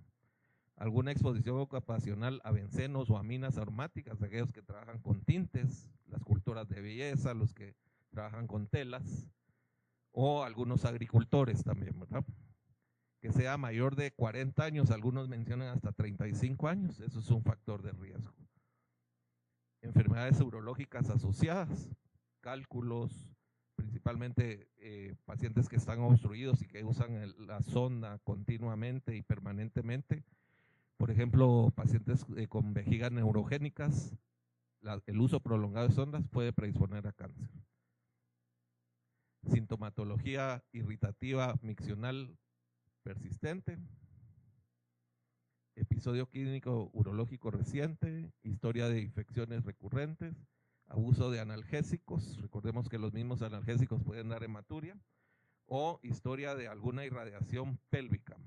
Alguna exposición ocupacional a bencenos o aminas aromáticas, aquellos que trabajan con tintes, las culturas de belleza, los que trabajan con telas, o algunos agricultores también, ¿verdad? Que sea mayor de 40 años, algunos mencionan hasta 35 años, eso es un factor de riesgo. Enfermedades urológicas asociadas, cálculos, principalmente pacientes que están obstruidos y que usan la sonda continuamente y permanentemente. Por ejemplo, pacientes con vejigas neurogénicas, el uso prolongado de sondas puede predisponer a cáncer. Sintomatología irritativa miccional persistente, episodio clínico urológico reciente, historia de infecciones recurrentes, abuso de analgésicos, recordemos que los mismos analgésicos pueden dar hematuria, o historia de alguna irradiación pélvica.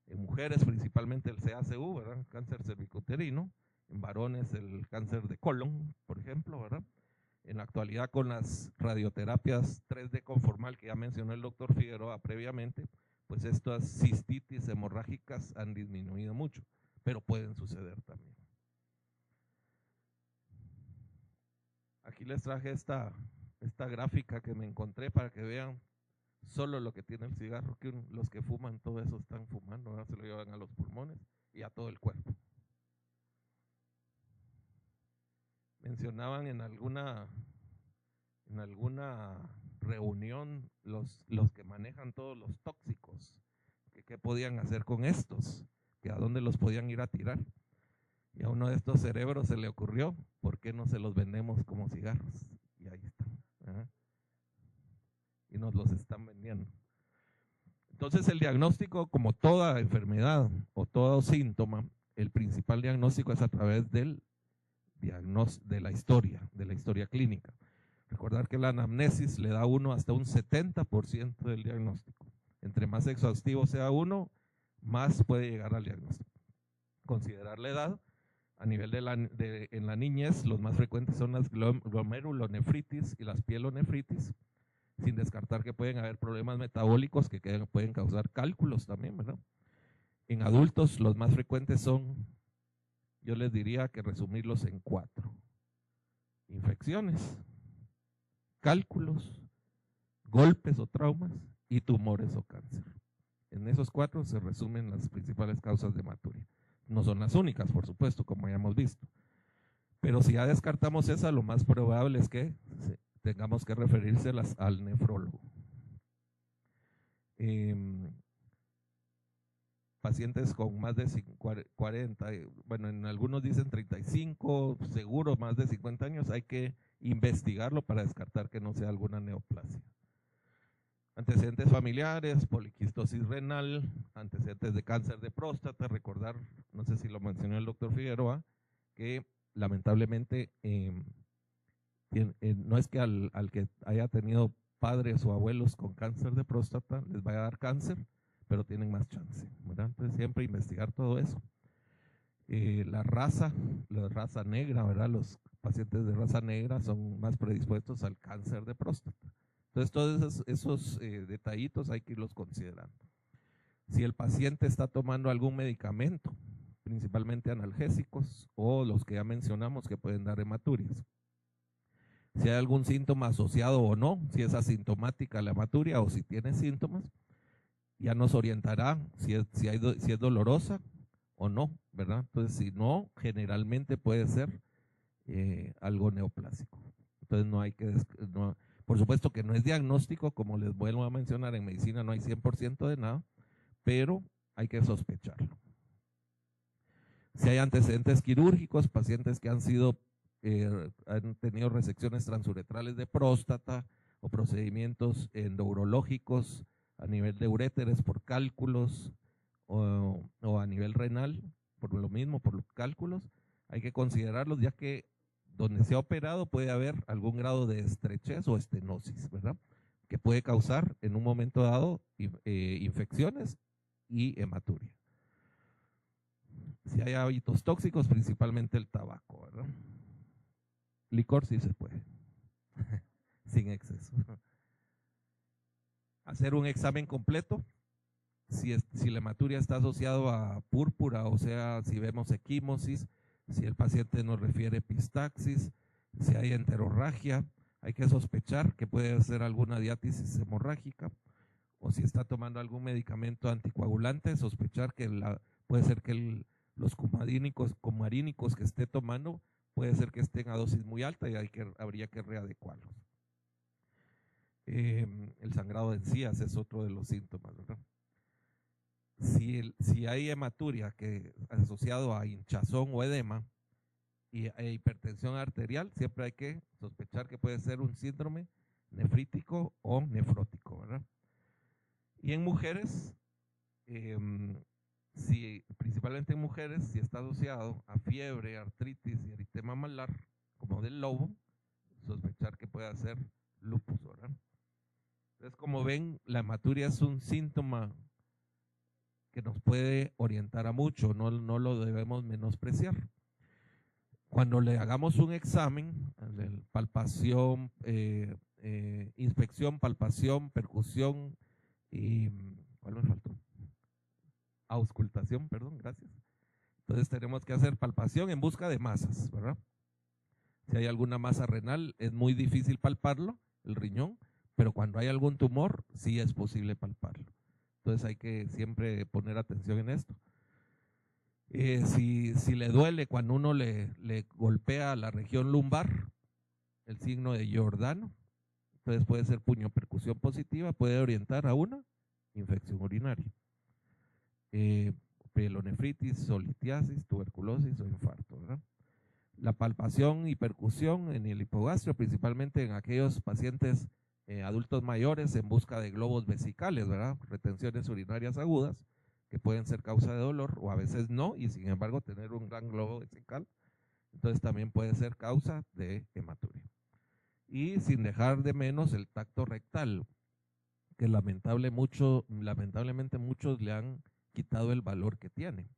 En mujeres principalmente el CACU, ¿verdad? Cáncer cervicuterino, en varones el cáncer de colon, por ejemplo, ¿verdad? En la actualidad con las radioterapias 3D conformal que ya mencionó el doctor Figueroa previamente, pues estas cistitis hemorrágicas han disminuido mucho, pero pueden suceder también. Aquí les traje esta gráfica que me encontré para que vean solo lo que tiene el cigarro, que los que fuman todo eso están fumando, ahora se lo llevan a los pulmones y a todo el cuerpo. Mencionaban en alguna reunión los que manejan todos los tóxicos, que qué podían hacer con estos, que a dónde los podían ir a tirar. Y a uno de estos cerebros se le ocurrió, ¿por qué no se los vendemos como cigarros? Y ahí están. ¿Eh? Y nos los están vendiendo. Entonces el diagnóstico, como toda enfermedad o todo síntoma, el principal diagnóstico es a través de la historia clínica. Recordar que la anamnesis le da a uno hasta un 70% del diagnóstico. Entre más exhaustivo sea uno, más puede llegar al diagnóstico. Considerar la edad, a nivel en la niñez, los más frecuentes son las glomerulonefritis y las pielonefritis, sin descartar que pueden haber problemas metabólicos que pueden causar cálculos también, ¿verdad? En adultos, los más frecuentes son, yo les diría que resumirlos en 4. Infecciones, cálculos, golpes o traumas y tumores o cáncer. En esos 4 se resumen las principales causas de hematuria. No son las únicas, por supuesto, como ya hemos visto, Pero si ya descartamos esa, lo más probable es que tengamos que referírselas al nefrólogo. Pacientes con más de 40, bueno, en algunos dicen 35, seguro más de 50 años, hay que investigarlo para descartar que no sea alguna neoplasia. Antecedentes familiares, poliquistosis renal, antecedentes de cáncer de próstata, recordar, no sé si lo mencionó el doctor Figueroa, que lamentablemente no es que al que haya tenido padres o abuelos con cáncer de próstata les vaya a dar cáncer, pero tienen más chance, ¿verdad? Entonces siempre investigar todo eso. La raza negra, ¿verdad? Los pacientes de raza negra son más predispuestos al cáncer de próstata. Entonces todos esos detallitos hay que irlos considerando. Si el paciente está tomando algún medicamento, principalmente analgésicos o los que ya mencionamos que pueden dar hematurias. Si hay algún síntoma asociado o no, si es asintomática la hematuria o si tiene síntomas, ya nos orientará si es dolorosa o no, ¿verdad? Entonces, si no, generalmente puede ser algo neoplásico. Entonces, no hay que, por supuesto que no es diagnóstico, como les vuelvo a mencionar, en medicina no hay 100% de nada, pero hay que sospecharlo. Si hay antecedentes quirúrgicos, pacientes que han tenido resecciones transuretrales de próstata o procedimientos endourológicos a nivel de uréteres por cálculos o a nivel renal, por lo mismo, por los cálculos, hay que considerarlos, ya que donde se ha operado puede haber algún grado de estrechez o estenosis, ¿verdad? Que puede causar en un momento dado infecciones y hematuria. Si hay hábitos tóxicos, principalmente el tabaco, ¿verdad? Licor sí se puede, sin exceso. Hacer un examen completo, si la hematuria está asociado a púrpura, o sea, si vemos equimosis, si el paciente nos refiere epistaxis, si hay enterorragia, hay que sospechar que puede ser alguna diátesis hemorrágica, o si está tomando algún medicamento anticoagulante, sospechar que puede ser que los cumarínicos que esté tomando, puede ser que estén a dosis muy alta y habría que readecuarlos. El sangrado de encías es otro de los síntomas, ¿verdad? Si hay hematuria asociado a hinchazón o edema e hipertensión arterial, siempre hay que sospechar que puede ser un síndrome nefrítico o nefrótico, ¿verdad? Y en mujeres, principalmente en mujeres, si está asociado a fiebre, artritis y eritema malar, como del lobo, sospechar que puede ser lupus, ¿verdad? Entonces, como ven, la hematuria es un síntoma que nos puede orientar a mucho, no lo debemos menospreciar. Cuando le hagamos un examen, palpación, inspección, palpación, percusión y ¿cuál me faltó? Auscultación, perdón, gracias. Entonces tenemos que hacer palpación en busca de masas, ¿verdad? Si hay alguna masa renal, es muy difícil palparlo, el riñón, pero cuando hay algún tumor, sí es posible palparlo. Entonces hay que siempre poner atención en esto. Si le duele cuando uno le golpea la región lumbar, el signo de Giordano, entonces puede ser puñopercusión positiva, puede orientar a una infección urinaria. Pielonefritis, o litiasis, tuberculosis o infarto, ¿verdad? La palpación y percusión en el hipogastrio, principalmente en aquellos pacientes adultos mayores en busca de globos vesicales, ¿verdad? Retenciones urinarias agudas que pueden ser causa de dolor o a veces no, y sin embargo tener un gran globo vesical, entonces también puede ser causa de hematuria. Y sin dejar de menos el tacto rectal, que lamentablemente muchos le han quitado el valor que tiene.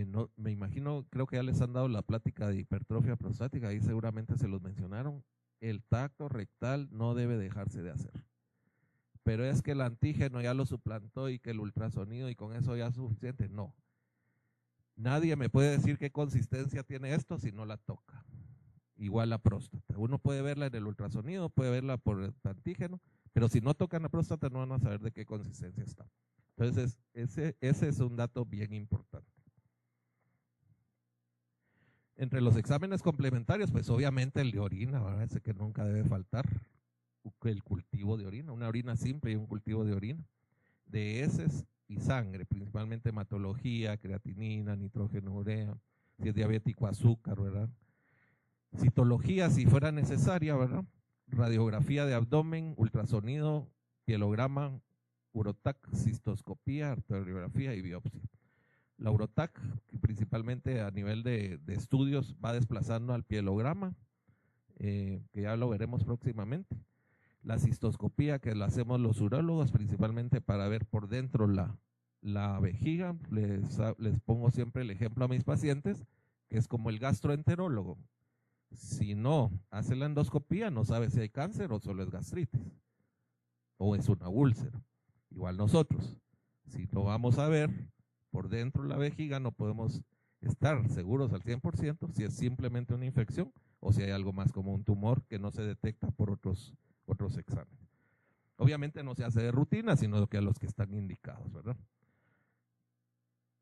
No, me imagino, creo que ya les han dado la plática de hipertrofia prostática, ahí seguramente se los mencionaron. El tacto rectal no debe dejarse de hacer. Pero es que el antígeno ya lo suplantó y que el ultrasonido y con eso ya es suficiente. No. Nadie me puede decir qué consistencia tiene esto si no la toca. Igual la próstata. Uno puede verla en el ultrasonido, puede verla por el antígeno, pero si no tocan la próstata no van a saber de qué consistencia está. Entonces, ese es un dato bien importante. Entre los exámenes complementarios, pues obviamente el de orina, ¿verdad? Ese que nunca debe faltar, el cultivo de orina, una orina simple y un cultivo de orina, de heces y sangre, principalmente hematología, creatinina, nitrógeno, urea, si es diabético, azúcar, ¿verdad? Citología, si fuera necesaria, ¿verdad? Radiografía de abdomen, ultrasonido, pielograma, urotac, cistoscopía, arteriografía y biopsia. La urotac, principalmente a nivel de estudios, va desplazando al pielograma, que ya lo veremos próximamente. La cistoscopía, que la hacemos los urólogos, principalmente para ver por dentro la vejiga. Les pongo siempre el ejemplo a mis pacientes, que es como el gastroenterólogo. Si no hace la endoscopía, no sabe si hay cáncer o solo es gastritis, o es una úlcera. Igual nosotros, si lo vamos a ver por dentro de la vejiga, no podemos estar seguros al 100% si es simplemente una infección o si hay algo más como un tumor que no se detecta por otros exámenes. Obviamente no se hace de rutina, sino que a los que están indicados, ¿verdad?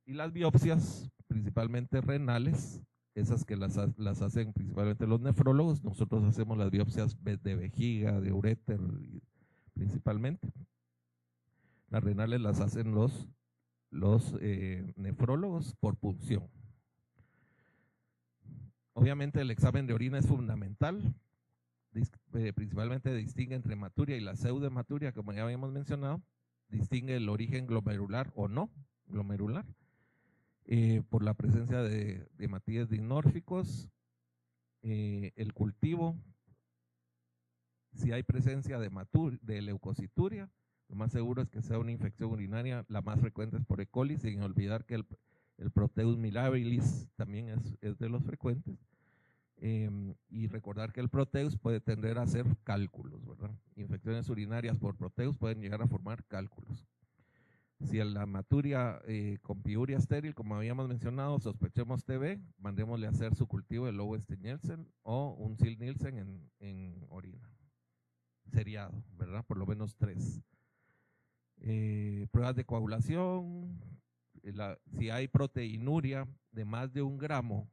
Y las biopsias, principalmente renales, esas que las hacen principalmente los nefrólogos. Nosotros hacemos las biopsias de vejiga, de uréter, principalmente. Las renales las hacen los nefrólogos por punción. Obviamente el examen de orina es fundamental, principalmente distingue entre hematuria y la pseudohematuria, como ya habíamos mencionado, distingue el origen glomerular o no glomerular, por la presencia de hematíes dinórficos, el cultivo, si hay presencia de leucocituria, lo más seguro es que sea una infección urinaria, la más frecuente es por E. coli, sin olvidar que el Proteus mirabilis también es de los frecuentes. Y recordar que el Proteus puede tender a hacer cálculos, ¿verdad? Infecciones urinarias por Proteus pueden llegar a formar cálculos. Si la hematuria con piuria estéril, como habíamos mencionado, sospechemos TB, mandémosle a hacer su cultivo de Lowenstein-Nielsen o un Ziehl-Nielsen en orina. Seriado, ¿verdad? Por lo menos 3. Pruebas de coagulación, si hay proteinuria de más de 1 gramo,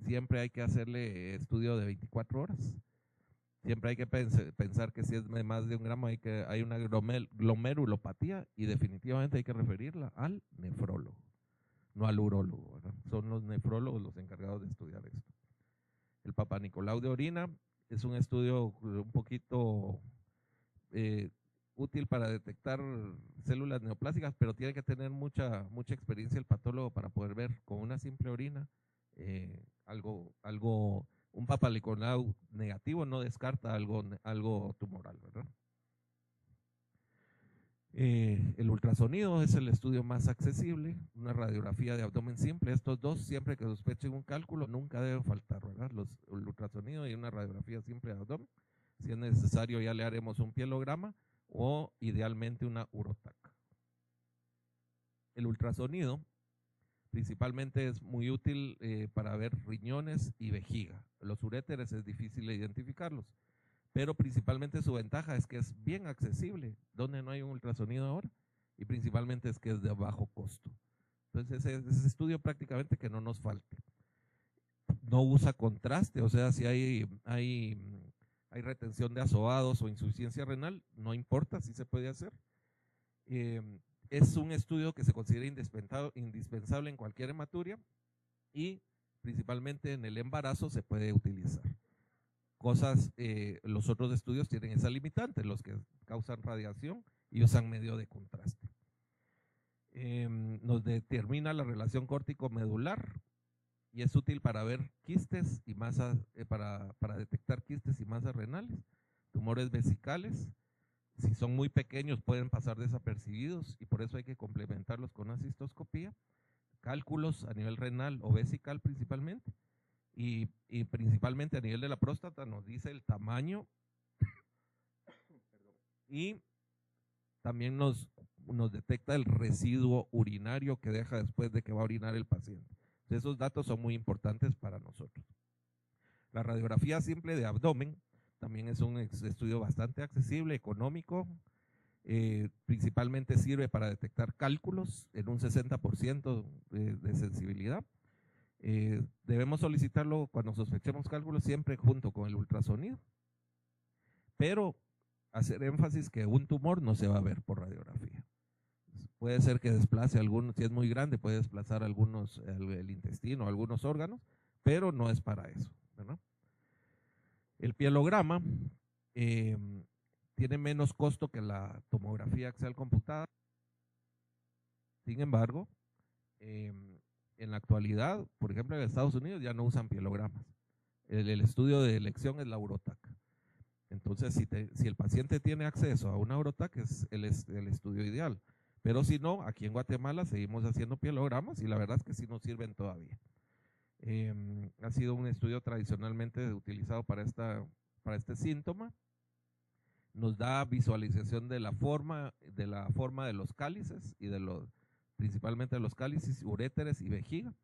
siempre hay que hacerle estudio de 24 horas. Siempre hay que pensar que si es más de 1 gramo hay una glomerulopatía y definitivamente hay que referirla al nefrólogo, no al urólogo, ¿verdad? Son los nefrólogos los encargados de estudiar esto. El Papa Nicolau de orina es un estudio un poquito útil para detectar células neoplásicas, pero tiene que tener mucha experiencia el patólogo para poder ver con una simple orina un Papa Nicolau negativo no descarta algo tumoral, ¿verdad? El ultrasonido es el estudio más accesible, una radiografía de abdomen simple. Estos dos, siempre que sospechen un cálculo, nunca deben faltar, ¿verdad? El ultrasonido y una radiografía simple de abdomen. Si es necesario, ya le haremos un pielograma o idealmente una urotac. El ultrasonido principalmente es muy útil para ver riñones y vejiga. Los uréteres es difícil identificarlos, pero principalmente su ventaja es que es bien accesible, donde no hay un ultrasonido ahora, y principalmente es que es de bajo costo. Entonces ese estudio prácticamente que no nos falte. No usa contraste, o sea, si hay retención de azoados o insuficiencia renal, no importa, sí se puede hacer. Es un estudio que se considera indispensable en cualquier hematuria y principalmente en el embarazo se puede utilizar. Los otros estudios tienen esa limitante, los que causan radiación y usan medio de contraste. Nos determina la relación córtico-medular y es útil para ver quistes y masas, para detectar quistes y masas renales, tumores vesicales. Si son muy pequeños pueden pasar desapercibidos y por eso hay que complementarlos con una cistoscopía, cálculos a nivel renal o vesical principalmente, y principalmente a nivel de la próstata nos dice el tamaño y también nos detecta el residuo urinario que deja después de que va a orinar el paciente. Entonces, esos datos son muy importantes para nosotros. La radiografía simple de abdomen también es un estudio bastante accesible, económico, principalmente sirve para detectar cálculos en un 60% de sensibilidad. Debemos solicitarlo cuando sospechemos cálculos siempre junto con el ultrasonido, pero hacer énfasis que un tumor no se va a ver por radiografía. Puede ser que desplace algunos, si es muy grande, puede desplazar algunos, el intestino, algunos órganos, pero no es para eso, ¿verdad? El pielograma tiene menos costo que la tomografía axial computada. Sin embargo, en la actualidad, por ejemplo en Estados Unidos ya no usan pielogramas. El estudio de elección es la Urotac. Entonces, si el paciente tiene acceso a una Urotac, es el estudio ideal. Pero si no, aquí en Guatemala seguimos haciendo pielogramas y la verdad es que sí nos sirven todavía. Ha sido un estudio tradicionalmente utilizado para este síntoma. Nos da visualización de la forma de los cálices y principalmente de los cálices, uréteres y vejiga.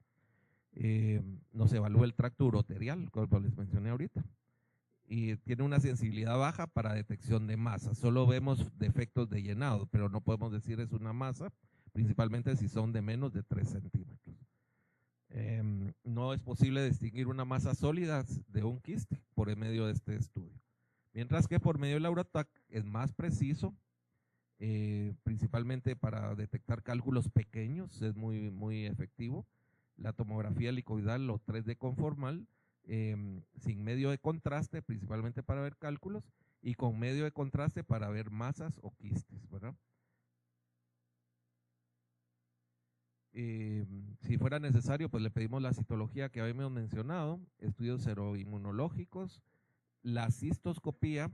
Nos evalúa el tracto uroterial, como les mencioné ahorita. Y tiene una sensibilidad baja para detección de masa. Solo vemos defectos de llenado, pero no podemos decir es una masa, principalmente si son de menos de 3 centímetros. No es posible distinguir una masa sólida de un quiste por medio de este estudio. Mientras que por medio de la Urotac es más preciso, principalmente para detectar cálculos pequeños, es muy efectivo. La tomografía helicoidal o 3D conformal, sin medio de contraste, principalmente para ver cálculos, y con medio de contraste para ver masas o quistes, ¿verdad? Si fuera necesario, pues le pedimos la citología que habíamos mencionado, estudios seroinmunológicos, la cistoscopía,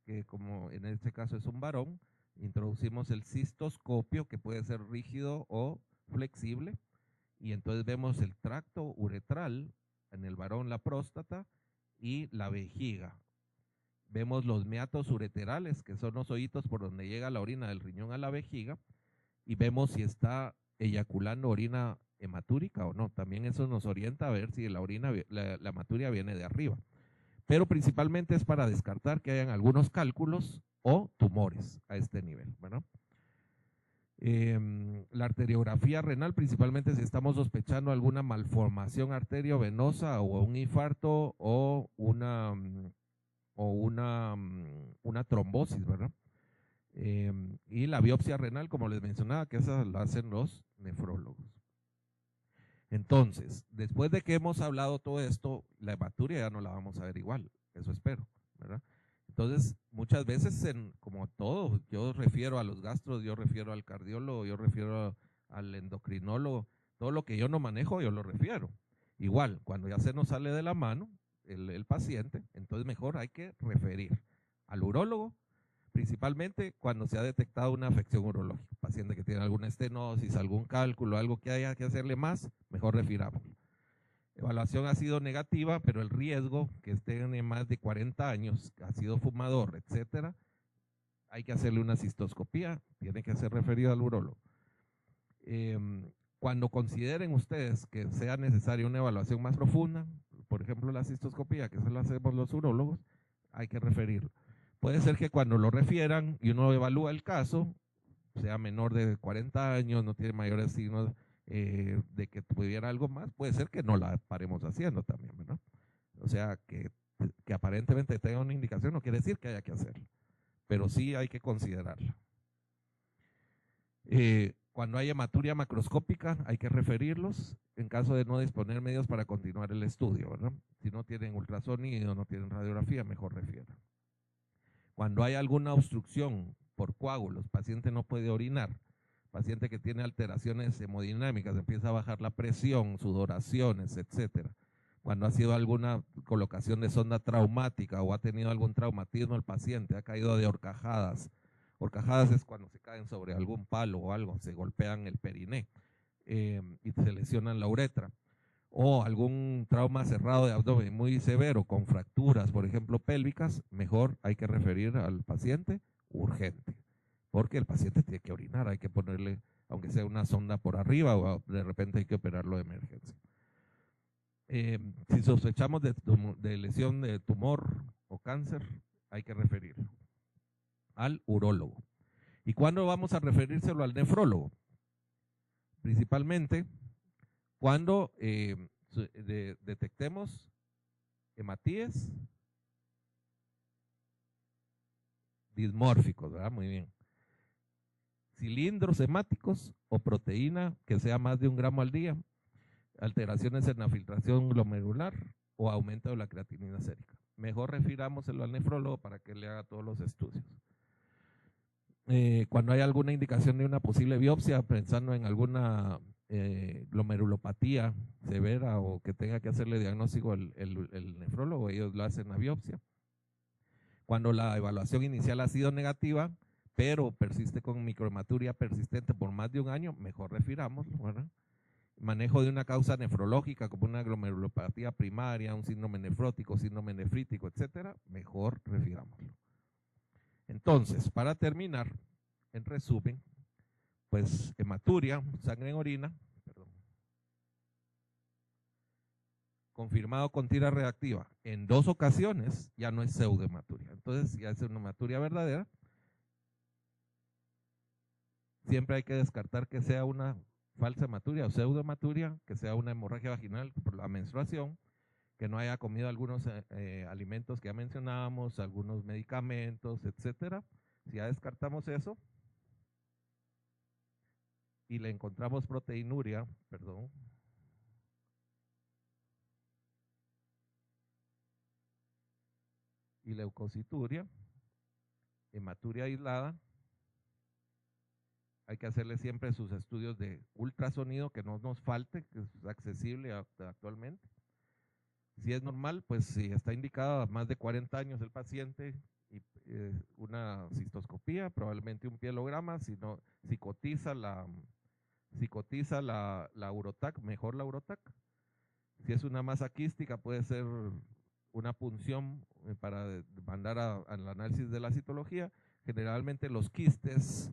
que como en este caso es un varón, introducimos el cistoscopio, que puede ser rígido o flexible, y entonces vemos el tracto uretral, en el varón la próstata y la vejiga. Vemos los meatos ureterales, que son los hoyitos por donde llega la orina del riñón a la vejiga, y vemos si está eyaculando orina hematúrica o no. También eso nos orienta a ver si la hematuria viene de arriba. Pero principalmente es para descartar que hayan algunos cálculos o tumores a este nivel, ¿verdad? La arteriografía renal, principalmente si estamos sospechando alguna malformación arteriovenosa o un infarto o una trombosis, ¿verdad? Y la biopsia renal, como les mencionaba, que esa la hacen los nefrólogos. Entonces, después de que hemos hablado todo esto, la hematuria ya no la vamos a ver igual, eso espero, ¿verdad? Entonces, muchas veces, como todo, yo refiero a los gastros, yo refiero al cardiólogo, yo refiero al endocrinólogo, todo lo que yo no manejo, yo lo refiero. Igual, cuando ya se nos sale de la mano el paciente, entonces mejor hay que referir al urólogo, principalmente cuando se ha detectado una afección urológica. Paciente que tiene alguna estenosis, algún cálculo, algo que haya que hacerle más, mejor refiramos. Evaluación ha sido negativa, pero el riesgo que tiene más de 40 años, ha sido fumador, etcétera, hay que hacerle una cistoscopía, tiene que ser referido al urólogo. Cuando consideren ustedes que sea necesaria una evaluación más profunda, por ejemplo la cistoscopía, que eso lo hacemos los urólogos, hay que referirlo. Puede ser que cuando lo refieran y uno evalúa el caso, sea menor de 40 años, no tiene mayores signos de que tuviera algo más, puede ser que no la paremos haciendo también, ¿verdad? O sea, que aparentemente tenga una indicación no quiere decir que haya que hacerlo, pero sí hay que considerarla. Cuando hay hematuria macroscópica hay que referirlos en caso de no disponer medios para continuar el estudio, ¿verdad? Si no tienen ultrasonido, no tienen radiografía, mejor refieran. Cuando hay alguna obstrucción por coágulos, paciente no puede orinar, paciente que tiene alteraciones hemodinámicas, empieza a bajar la presión, sudoraciones, etcétera. Cuando ha sido alguna colocación de sonda traumática o ha tenido algún traumatismo el paciente, ha caído de horcajadas. Horcajadas es cuando se caen sobre algún palo o algo, se golpean el periné y se lesionan la uretra. O algún trauma cerrado de abdomen muy severo con fracturas, por ejemplo pélvicas, mejor hay que referir al paciente urgente, porque el paciente tiene que orinar, hay que ponerle, aunque sea una sonda por arriba o de repente hay que operarlo de emergencia. Si sospechamos de lesión de tumor o cáncer, hay que referirlo al urólogo. ¿Y cuándo vamos a referírselo al nefrólogo? Principalmente cuando detectemos hematíes dismórficos, ¿verdad? Muy bien. Cilindros hemáticos o proteína que sea más de 1 gramo al día, alteraciones en la filtración glomerular o aumento de la creatinina sérica. Mejor refirámoselo al nefrólogo para que le haga todos los estudios. Cuando hay alguna indicación de una posible biopsia, pensando en alguna glomerulopatía severa o que tenga que hacerle diagnóstico el nefrólogo, ellos lo hacen la biopsia. Cuando la evaluación inicial ha sido negativa, pero persiste con microhematuria persistente por más de 1 año, mejor refirámoslo, ¿verdad? Manejo de una causa nefrológica como una glomerulopatía primaria, un síndrome nefrótico, síndrome nefrítico, etcétera, mejor refirámoslo. Entonces, para terminar, en resumen, pues hematuria, sangre en orina, confirmado con tira reactiva en 2 ocasiones, ya no es pseudohematuria. Entonces, ya es una hematuria verdadera. Siempre hay que descartar que sea una falsa hematuria o pseudohematuria, que sea una hemorragia vaginal por la menstruación, que no haya comido algunos alimentos que ya mencionábamos, algunos medicamentos, etcétera. Si ya descartamos eso y le encontramos proteinuria, y leucocituria, hematuria aislada, hay que hacerle siempre sus estudios de ultrasonido, que no nos falte, que es accesible actualmente. Si es normal, pues si está indicado a más de 40 años el paciente, y una cistoscopía, probablemente un pielograma, si cotiza la urotac, mejor la urotac. Si es una masa quística, puede ser una punción para mandar al análisis de la citología. Generalmente los quistes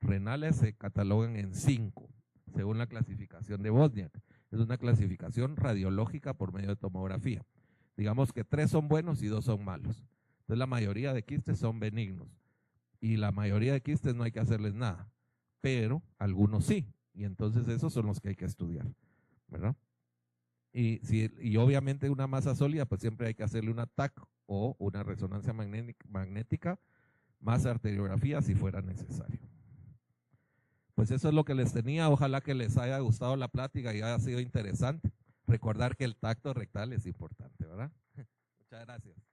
renales se catalogan en 5, según la clasificación de Wozniak. Es una clasificación radiológica por medio de tomografía. Digamos que 3 son buenos y 2 son malos. Entonces la mayoría de quistes son benignos y la mayoría de quistes no hay que hacerles nada, pero algunos sí, y entonces esos son los que hay que estudiar, ¿verdad? Y obviamente una masa sólida, pues siempre hay que hacerle una TAC o una resonancia magnética más arteriografía si fuera necesario. Pues eso es lo que les tenía, ojalá que les haya gustado la plática y haya sido interesante. Recordar que el tacto rectal es importante, ¿verdad? Muchas gracias.